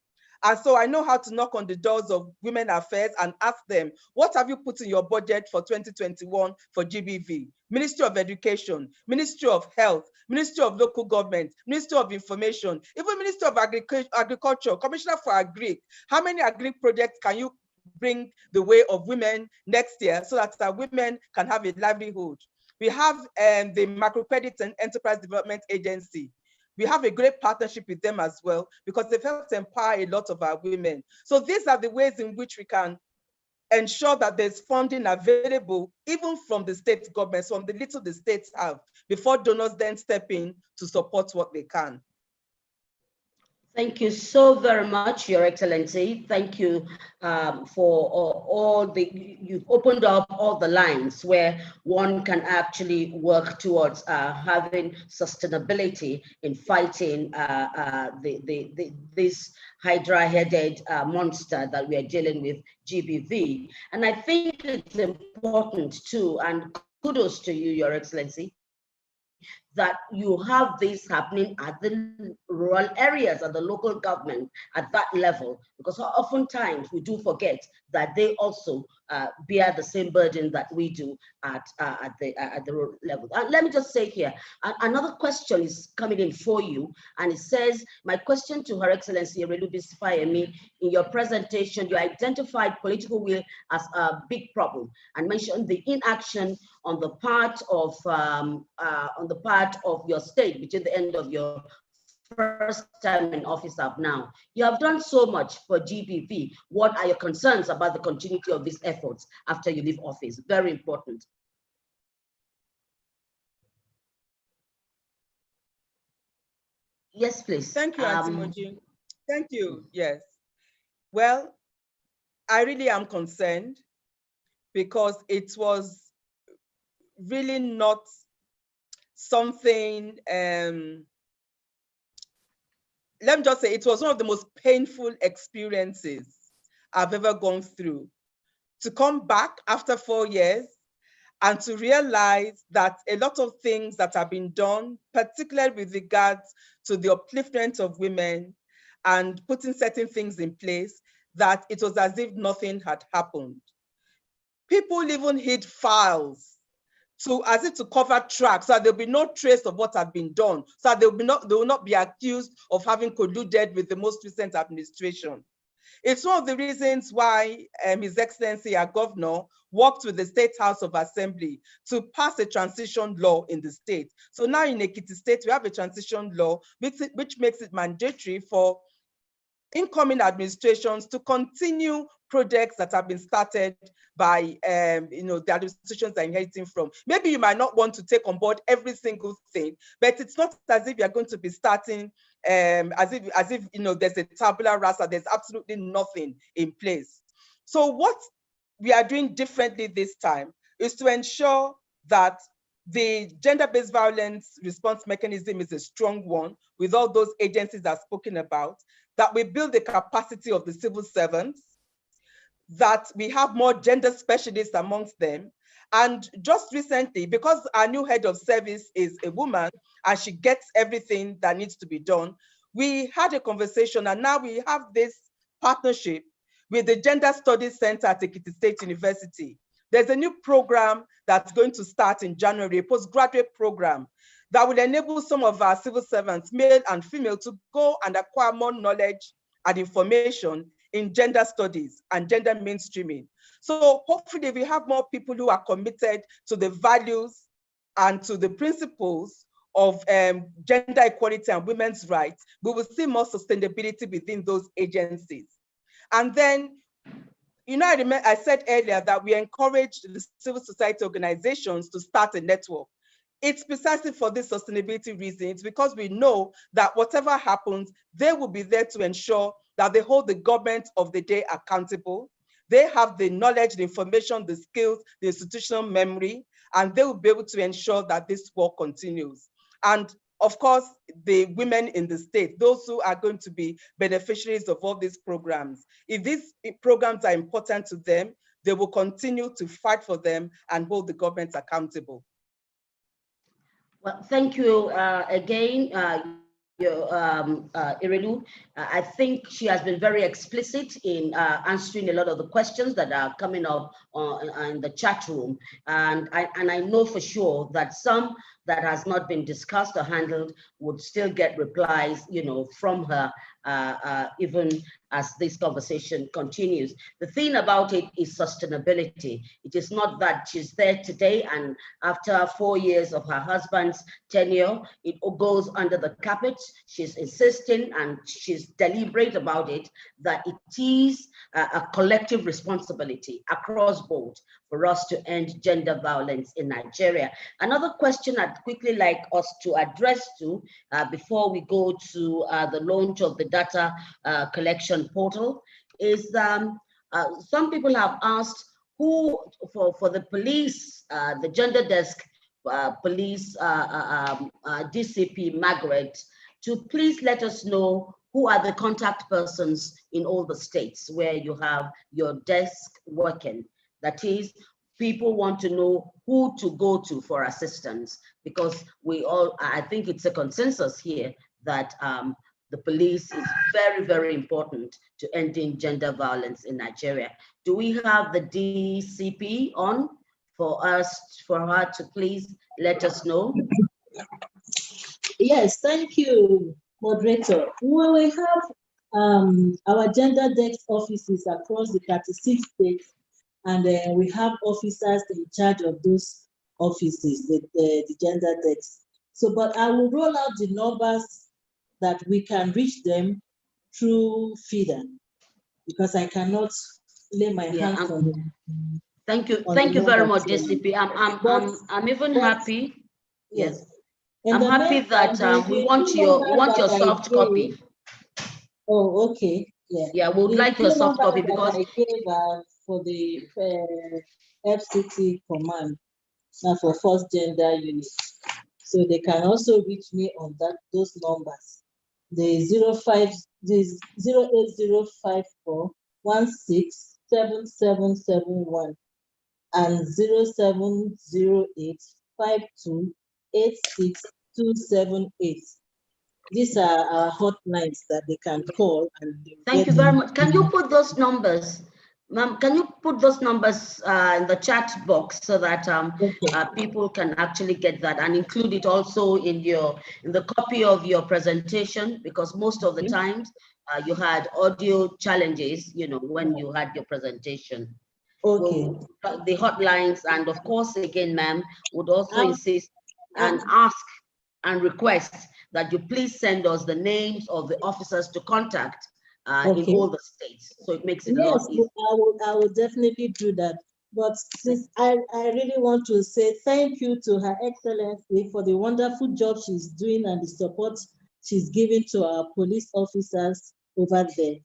And so I know how to knock on the doors of Women Affairs and ask them, what have you put in your budget for 2021 for GBV? Ministry of Education, Ministry of Health, Ministry of Local Government, Ministry of Information, even Ministry of Agriculture, Commissioner for Agri. How many agri projects can you bring the way of women next year so that our women can have a livelihood? We have the Microcredit and Enterprise Development Agency. We have a great partnership with them as well because they've helped empower a lot of our women. So these are the ways in which we can ensure that there's funding available, even from the state governments, from the little the states have, before donors then step in to support what they can.
Thank you so very much, Your Excellency. Thank you for you've opened up all the lines where one can actually work towards having sustainability in fighting this hydra-headed monster that we are dealing with, GBV. And I think it's important too, and kudos to you, Your Excellency, that you have this happening at the rural areas, at the local government, at that level, because oftentimes we do forget that they also bear the same burden that we do at the rural level. Let me just say here, another question is coming in for you, and it says, my question to Her Excellency Erelubisi Fayemi, in your presentation, you identified political will as a big problem and mentioned the inaction on the part of your state between the end of your first time in office up now. You have done so much for GBV. What are your concerns about the continuity of these efforts after you leave office? Very important. Yes, please.
Thank you, Auntie Moji. Thank you. Yes. Well, I really am concerned because it was really not something, let me just say, it was one of the most painful experiences I've ever gone through. To come back after 4 years and to realize that a lot of things that have been done, particularly with regards to the upliftment of women and putting certain things in place, that it was as if nothing had happened. People even hid files as if to cover tracks, so that there'll be no trace of what had been done, so that they will not be accused of having colluded with the most recent administration. It's one of the reasons why His Excellency, our governor, worked with the State House of Assembly to pass a transition law in the state. So now in Ekiti State, we have a transition law which makes it mandatory for incoming administrations to continue projects that have been started by the administrations they're inheriting from. Maybe you might not want to take on board every single thing, but it's not as if you're going to be starting as if there's a tabula rasa, there's absolutely nothing in place. So what we are doing differently this time is to ensure that the gender-based violence response mechanism is a strong one with all those agencies I've spoken about, that we build the capacity of the civil servants, that we have more gender specialists amongst them. And just recently, because our new head of service is a woman and she gets everything that needs to be done, we had a conversation and now we have this partnership with the Gender Studies Center at Ekiti State University. There's a new program that's going to start in January, a postgraduate program that will enable some of our civil servants, male and female, to go and acquire more knowledge and information in gender studies and gender mainstreaming. So hopefully we have more people who are committed to the values and to the principles of gender equality and women's rights, we will see more sustainability within those agencies. And then, you know, I said earlier that we encourage the civil society organizations to start a network. It's precisely for this sustainability reason. It's because we know that whatever happens, they will be there to ensure that they hold the government of the day accountable. They have the knowledge, the information, the skills, the institutional memory, and they will be able to ensure that this work continues. And of course, the women in the state, those who are going to be beneficiaries of all these programs. If these programs are important to them, they will continue to fight for them and hold the government accountable.
Well, thank you again, Iridu. I think she has been very explicit in answering a lot of the questions that are coming up in the chat room. And I know for sure that some that has not been discussed or handled would still get replies, you know, from her, even as this conversation continues. The thing about it is sustainability. It is not that she's there today and after 4 years of her husband's tenure, it goes under the carpet. She's insisting and she's deliberate about it, that it is a collective responsibility across board for us to end gender violence in Nigeria. Another question I'd quickly like us to address to before we go to the launch of the data collection portal is some people have asked who, for the police, the gender desk police DCP Margaret, to please let us know who are the contact persons in all the states where you have your desk working. That is, people want to know who to go to for assistance, because we all, I think it's a consensus here that the police is very, very important to ending gender violence in Nigeria. Do we have the DCP on for her to please let us know?
Yes, thank you, moderator. Well, we have our gender desk offices across the 36 states, and we have officers in charge of those offices, the gender desk. So, but I will roll out the numbers that we can reach them through Fida, because I cannot lay my hands on them.
Thank you very much, DCP. I'm even happy. Yes. I'm happy that we want your soft copy.
Oh, okay. Yeah.
Yeah, we would like your soft copy because
I gave for the FCT command for first gender unit, so they can also reach me on those numbers. The 08054167771 and 0708528628. These are our hotlines that they can call. And
thank you very much. Can you put those numbers, ma'am? Can you put those numbers in the chat box so that people can actually get that, and include it also in the copy of your presentation, because most of the times you had audio challenges, you know, when you had your presentation.
Okay.
Well, the hotlines, and of course, again, ma'am, would also insist and ask and request that you please send us the names of the officers to contact in all the states. So it makes it a lot easier.
I will definitely do that. But since I really want to say thank you to Her Excellency for the wonderful job she's doing and the support she's giving to our police officers over there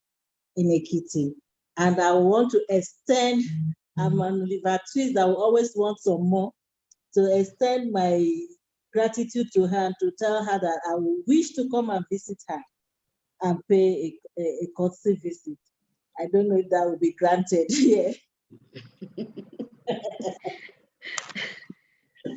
in Ekiti. And I want to extend, I'm an Oliver Twist that will always want some more, to extend my gratitude to her and to tell her that I will wish to come and visit her and pay a courtesy visit. I don't know if that will be granted here.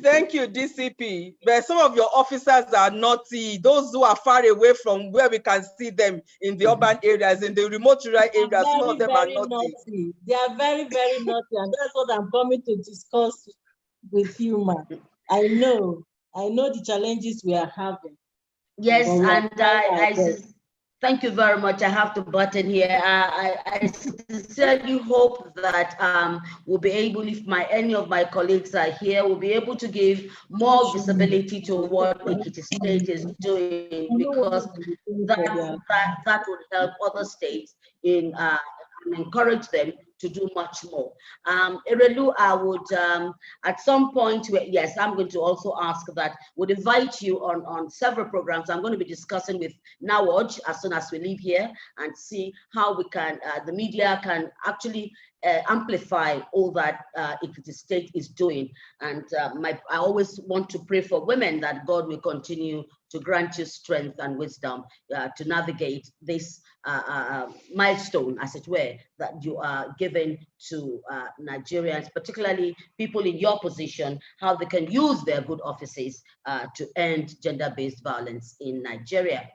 Thank you, DCP. But some of your officers are naughty. Those who are far away from where we can see them in the urban areas, in the remote rural areas, some of them are naughty.
They are very, very naughty, and that's what I'm coming to discuss with you, man. I know the challenges we are having.
Yes, and Thank you very much. I have to butt in here. I sincerely hope that we'll be able, if any of my colleagues are here, we'll be able to give more visibility to what Ekiti State is doing, because that would help other states in and encourage them to do much more. Erelu, I would, at some point, yes, I'm going to also ask that, would invite you on several programs. I'm going to be discussing with Nawaj as soon as we leave here, and see how we can, the media can actually amplify all that Ekiti State is doing. And I always want to pray for women that God will continue to grant you strength and wisdom to navigate this milestone, as it were, that you are giving to Nigerians, particularly people in your position, how they can use their good offices to end gender-based violence in Nigeria.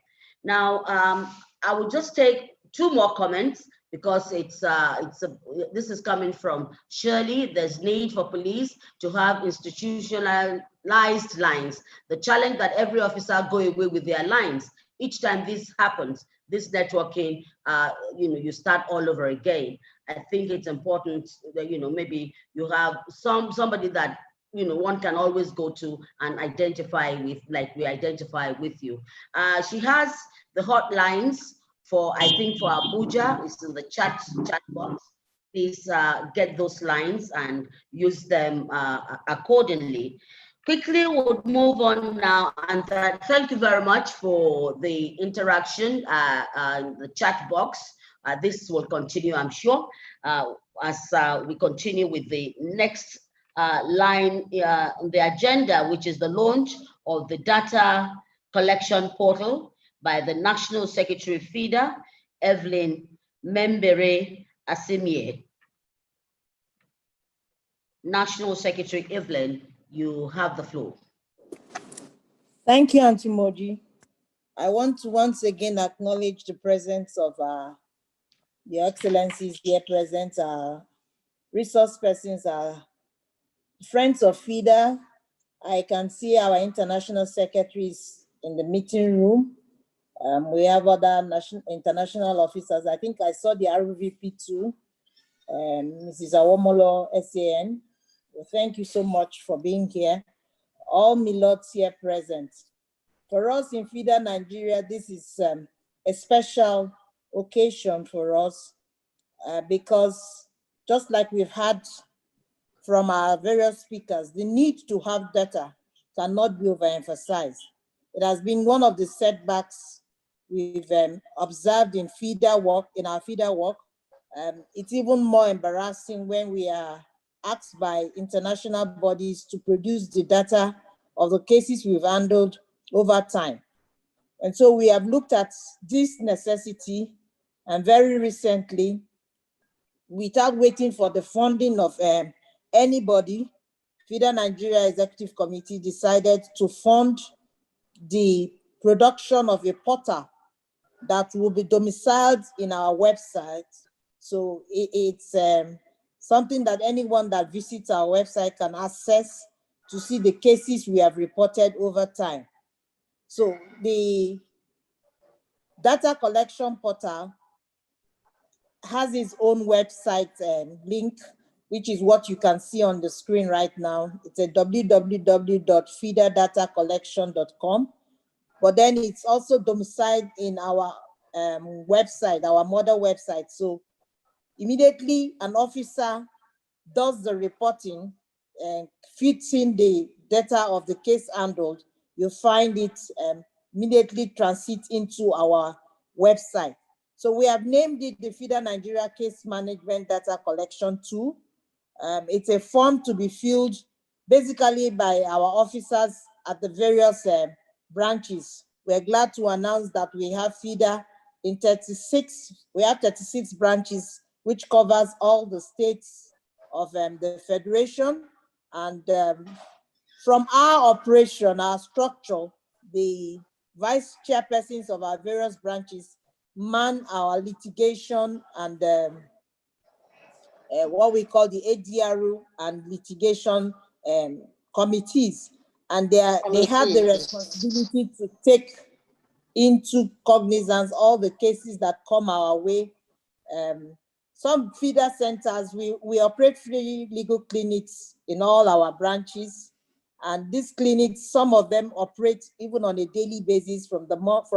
Now, I will just take two more comments, because this is coming from Shirley. There's need for police to have institutionalized lines. The challenge that every officer go away with their lines. Each time this happens, this networking, you start all over again. I think it's important that, maybe you have somebody that, one can always go to and identify with, like we identify with you. She has the hotlines for, I think for Abuja, it's in the chat box. Please get those lines and use them accordingly. Quickly, we'll move on now, and thank you very much for the interaction in the chat box. This will continue, I'm sure, as we continue with the next line on the agenda, which is the launch of the data collection portal by the National Secretary Fida, Evelyn Membere Asimie. National Secretary Evelyn, you have the floor.
Thank you, Auntie Moji. I want to once again acknowledge the presence of Your Excellencies here present, resource persons, friends of Fida. I can see our international secretaries in the meeting room. We have other international officers. I think I saw the RVP too, Mrs. Awomolo, SAN. Well, thank you so much for being here. All Milots here present. For us in Fida, Nigeria, this is a special occasion for us because just like we've had from our various speakers, the need to have data cannot be overemphasized. It has been one of the setbacks we've observed in Fida work, in our Fida work. It's even more embarrassing when we are asked by international bodies to produce the data of the cases we've handled over time. And so we have looked at this necessity, and very recently, without waiting for the funding of anybody, Fida Nigeria Executive Committee decided to fund the production of a portal that will be domiciled in our website. So it's something that anyone that visits our website can access to see the cases we have reported over time. So the data collection portal has its own website link, which is what you can see on the screen right now. It's a www.fidadatacollection.com. But then it's also domiciled in our website, our mother website. So immediately an officer does the reporting and fits in the data of the case handled, you find it immediately transit into our website. So we have named it the Fida Nigeria Case Management Data Collection Tool. It's a form to be filled basically by our officers at the various branches. We're glad to announce that we have Fida in 36, we have 36 branches, which covers all the states of the Federation. And from our operation, our structure, the vice chairpersons of our various branches man our litigation and what we call the ADRU and litigation committees. And they have the responsibility to take into cognizance all the cases that come our way. Some feeder centers, we operate free legal clinics in all our branches. And these clinics, some of them operate even on a daily basis from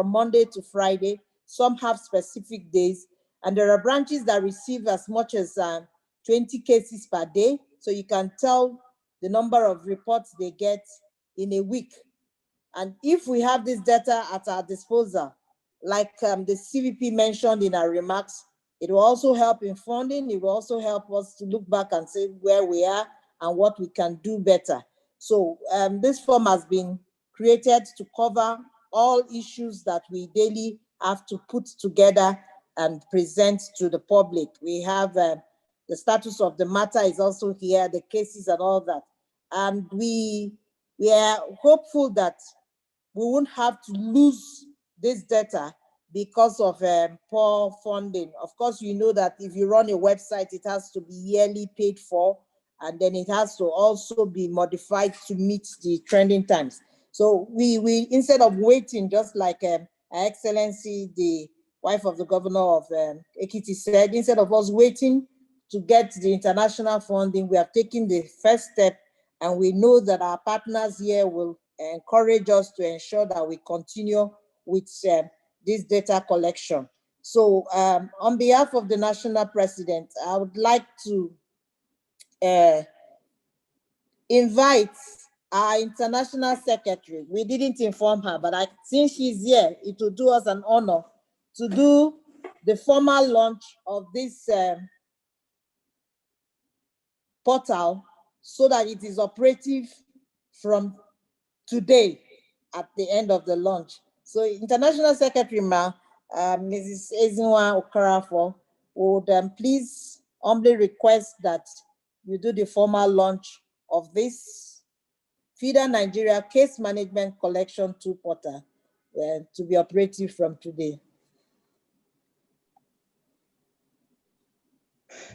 Monday to Friday. Some have specific days. And there are branches that receive as much as 20 cases per day. So you can tell the number of reports they get in a week. And if we have this data at our disposal, like the CVP mentioned in our remarks, it will also help in funding. It will also help us to look back and say where we are and what we can do better. So this form has been created to cover all issues that we daily have to put together and present to the public. We have the status of the matter is also here, the cases and all that. And we are hopeful that we won't have to lose this data because of poor funding. Of course, you know that if you run a website, it has to be yearly paid for, and then it has to also be modified to meet the trending times. So we instead of waiting, just like Her Excellency, the wife of the governor of Ekiti said, instead of us waiting to get the international funding, we have taken the first step, and we know that our partners here will encourage us to ensure that we continue with this data collection. So on behalf of the national president, I would like to invite our international secretary. We didn't inform her, but since she's here, it will do us an honor to do the formal launch of this portal so that it is operative from today at the end of the launch. So International Secretary Mrs. Ezinwa Okarafo would please humbly request that you do the formal launch of this Fida Nigeria Case Management Collection 2 portal to be operative from today.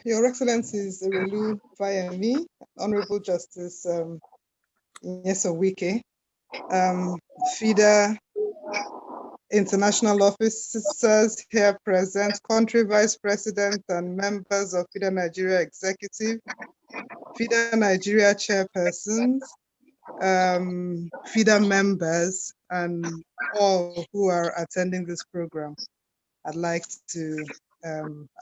Your Excellencies Erelu Fayemi, Honorable Justice Nyesowike, FIDA international officers here present, country vice president and members of FIDA Nigeria executive, FIDA Nigeria chairpersons, FIDA members, and all who are attending this program. I'd like to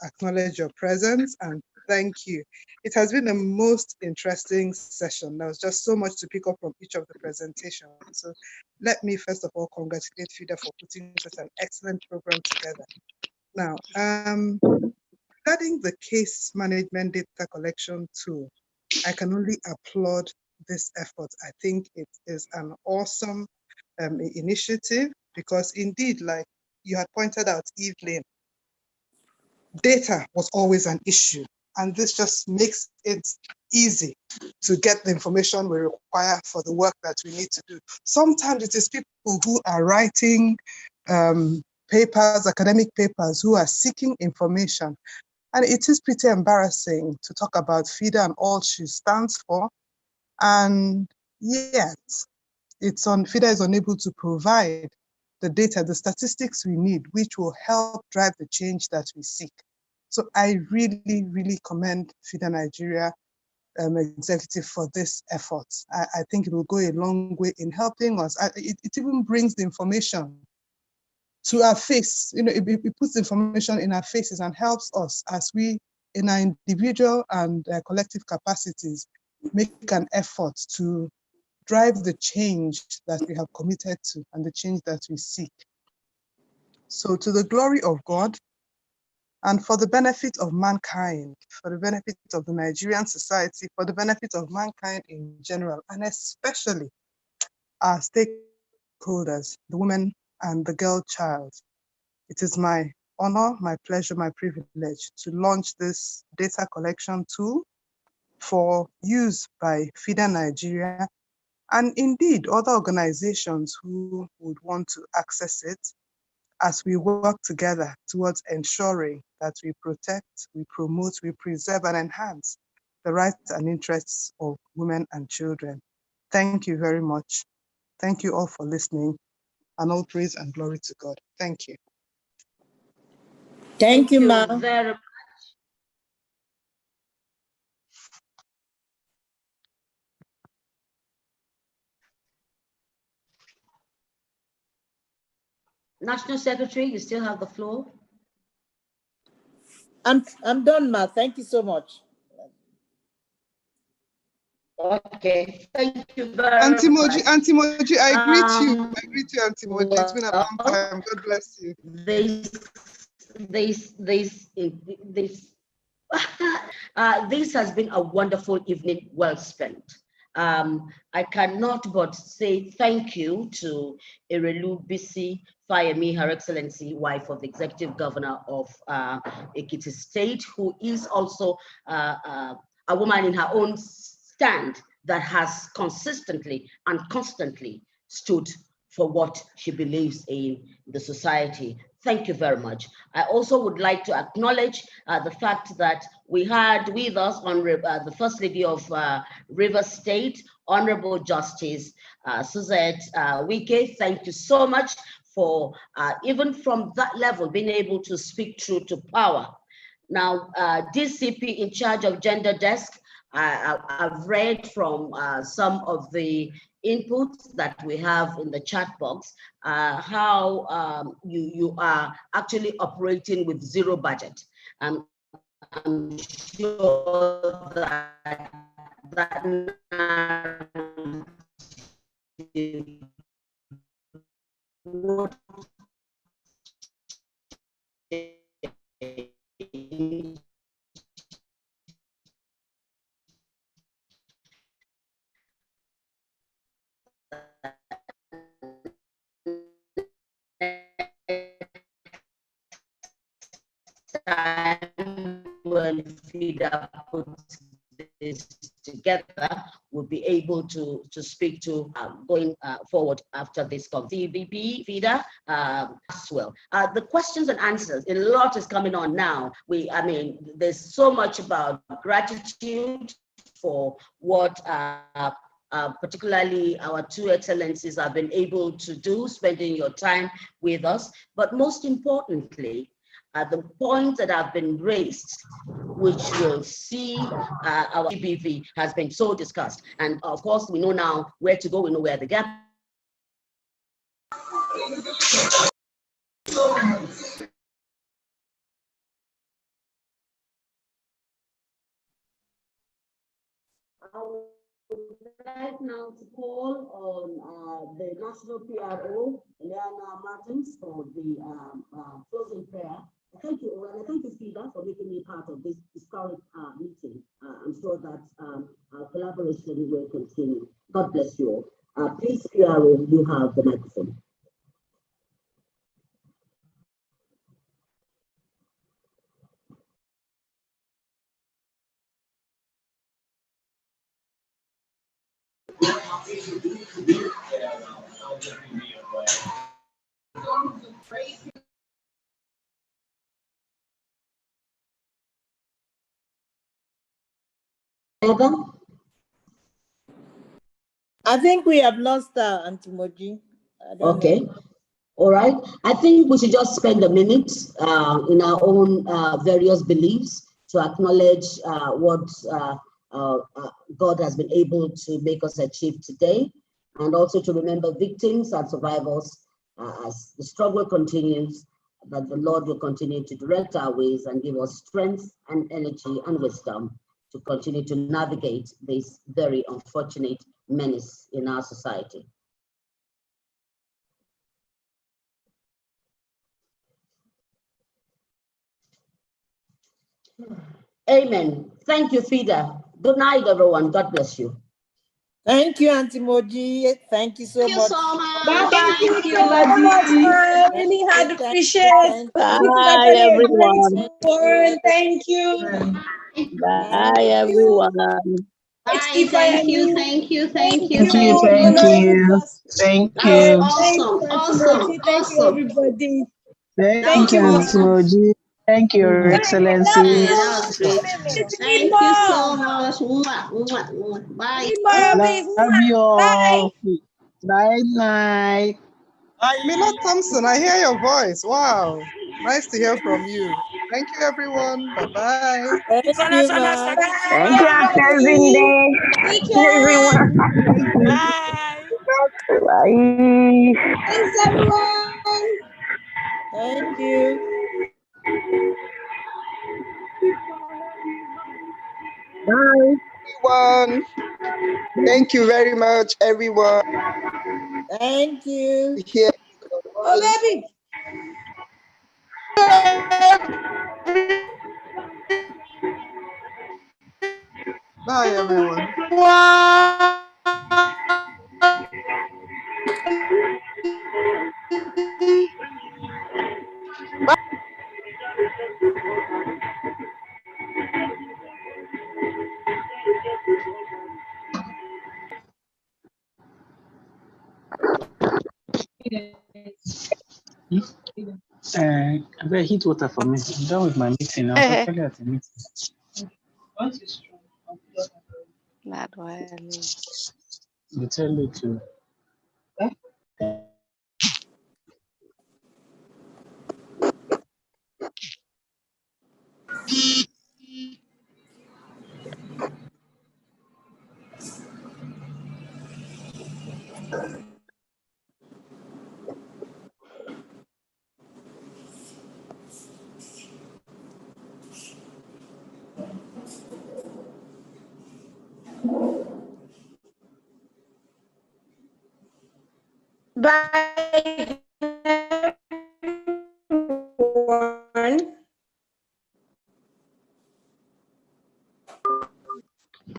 acknowledge your presence and thank you. It has been a most interesting session. There was just so much to pick up from each of the presentations. So let me first of all congratulate FIDA for putting such an excellent program together. Now, regarding the case management data collection tool, I can only applaud this effort. I think it is an awesome initiative because indeed, like you had pointed out, Evelyn, data was always an issue, and this just makes it easy to get the information we require for the work that we need to do. Sometimes it is people who are writing papers, academic papers, who are seeking information. And it is pretty embarrassing to talk about FIDA and all she stands for. And yet, FIDA is unable to provide the data, the statistics we need, which will help drive the change that we seek. So I really, really commend FIDA Nigeria executive for this effort. I think it will go a long way in helping us. It even brings the information to our face. You know, it puts information in our faces and helps us as we, in our individual and collective capacities, make an effort to drive the change that we have committed to and the change that we seek. So to the glory of God and for the benefit of mankind, for the benefit of the Nigerian society, for the benefit of mankind in general, and especially our stakeholders, the women and the girl child, it is my honor, my pleasure, my privilege to launch this data collection tool for use by FIDA Nigeria and indeed other organizations who would want to access it as we work together towards ensuring that we protect, we promote, we preserve and enhance the rights and interests of women and children. Thank you very much. Thank you all for listening. and all praise and glory to God. Thank you.
Thank you, Ma.
Very much. National Secretary, you still have the floor.
I'm done, Ma. Thank you so much.
Okay, thank you very
Auntie
much.
Moji, Auntie Moji, I greet you. I greet you, Auntie Moji. It's been a long time. God bless you.
This has been a wonderful evening, well spent. I cannot but say thank you to Erelu Bisi Fayemi, Her Excellency, wife of the Executive Governor of Ekiti State, who is also a woman in her own stand that has consistently and constantly stood for what she believes in the society. Thank you very much. I also would like to acknowledge the fact that we had with us on the First Lady of Rivers State, Honorable Justice Suzette Wike. Thank you so much for even from that level being able to speak truth to power. Now, DCP in charge of Gender Desk, I've read from some of the inputs that we have in the chat box, how you are actually operating with zero budget. I'm sure that would when Fida puts this together, we'll be able to speak to going forward after this CVP, Fida, as well. The questions and answers, a lot is coming on now. I mean, there's so much about gratitude for what particularly our two excellencies have been able to do, spending your time with us. But most importantly, the points that have been raised, which will see our GBV has been so discussed. And of course, we know now where to go, we know where the gap. I would like now to call on the National PRO, Eliana Martins, for the closing prayer. Thank you, and thank you, Fida, for making me part of this historic meeting. I'm sure that our collaboration will continue. God bless you all. Please, PRO, you have the microphone.
I think we have lost Auntie Moji.
Okay. Know. All right. I think we should just spend a minute in our own various beliefs to acknowledge what God has been able to make us achieve today, and also to remember victims and survivors as the struggle continues, that the Lord will continue to direct our ways and give us strength and energy and wisdom to continue to navigate this very unfortunate menace in our society. Amen. Thank you, Fida. Good night, everyone. God bless you.
Thank you, Auntie Moji. Thank you so much.
Thank you so much.
Thank you so much. I really had appreciate.
Bye, everyone.
Thank you.
Bye, everyone.
Bye. Thank you. Thank you. Thank you.
Thank you. Thank you. Thank you.
Awesome. Awesome.
Thank you, everybody.
Thank you, Auntie Moji. Thank you, Your Excellency.
Thank you so much. Bye.
Love you all. Bye night.
Mila Thompson, I hear your voice. Wow. Nice to hear from you. Thank you, everyone. Bye-bye.
Thank you, ma.
Thank you, Actvism.
Take
Everyone.
care.
Bye.
Bye.
Thanks, everyone. Thank you.
Bye.
Everyone. Thank you very much, everyone.
Thank you.
Here.
Oh, baby.
Bye, everyone.
I better heat water for me. I'm done with my meeting. I was actually at a meeting.
Not really.
They tell you to.
Bye.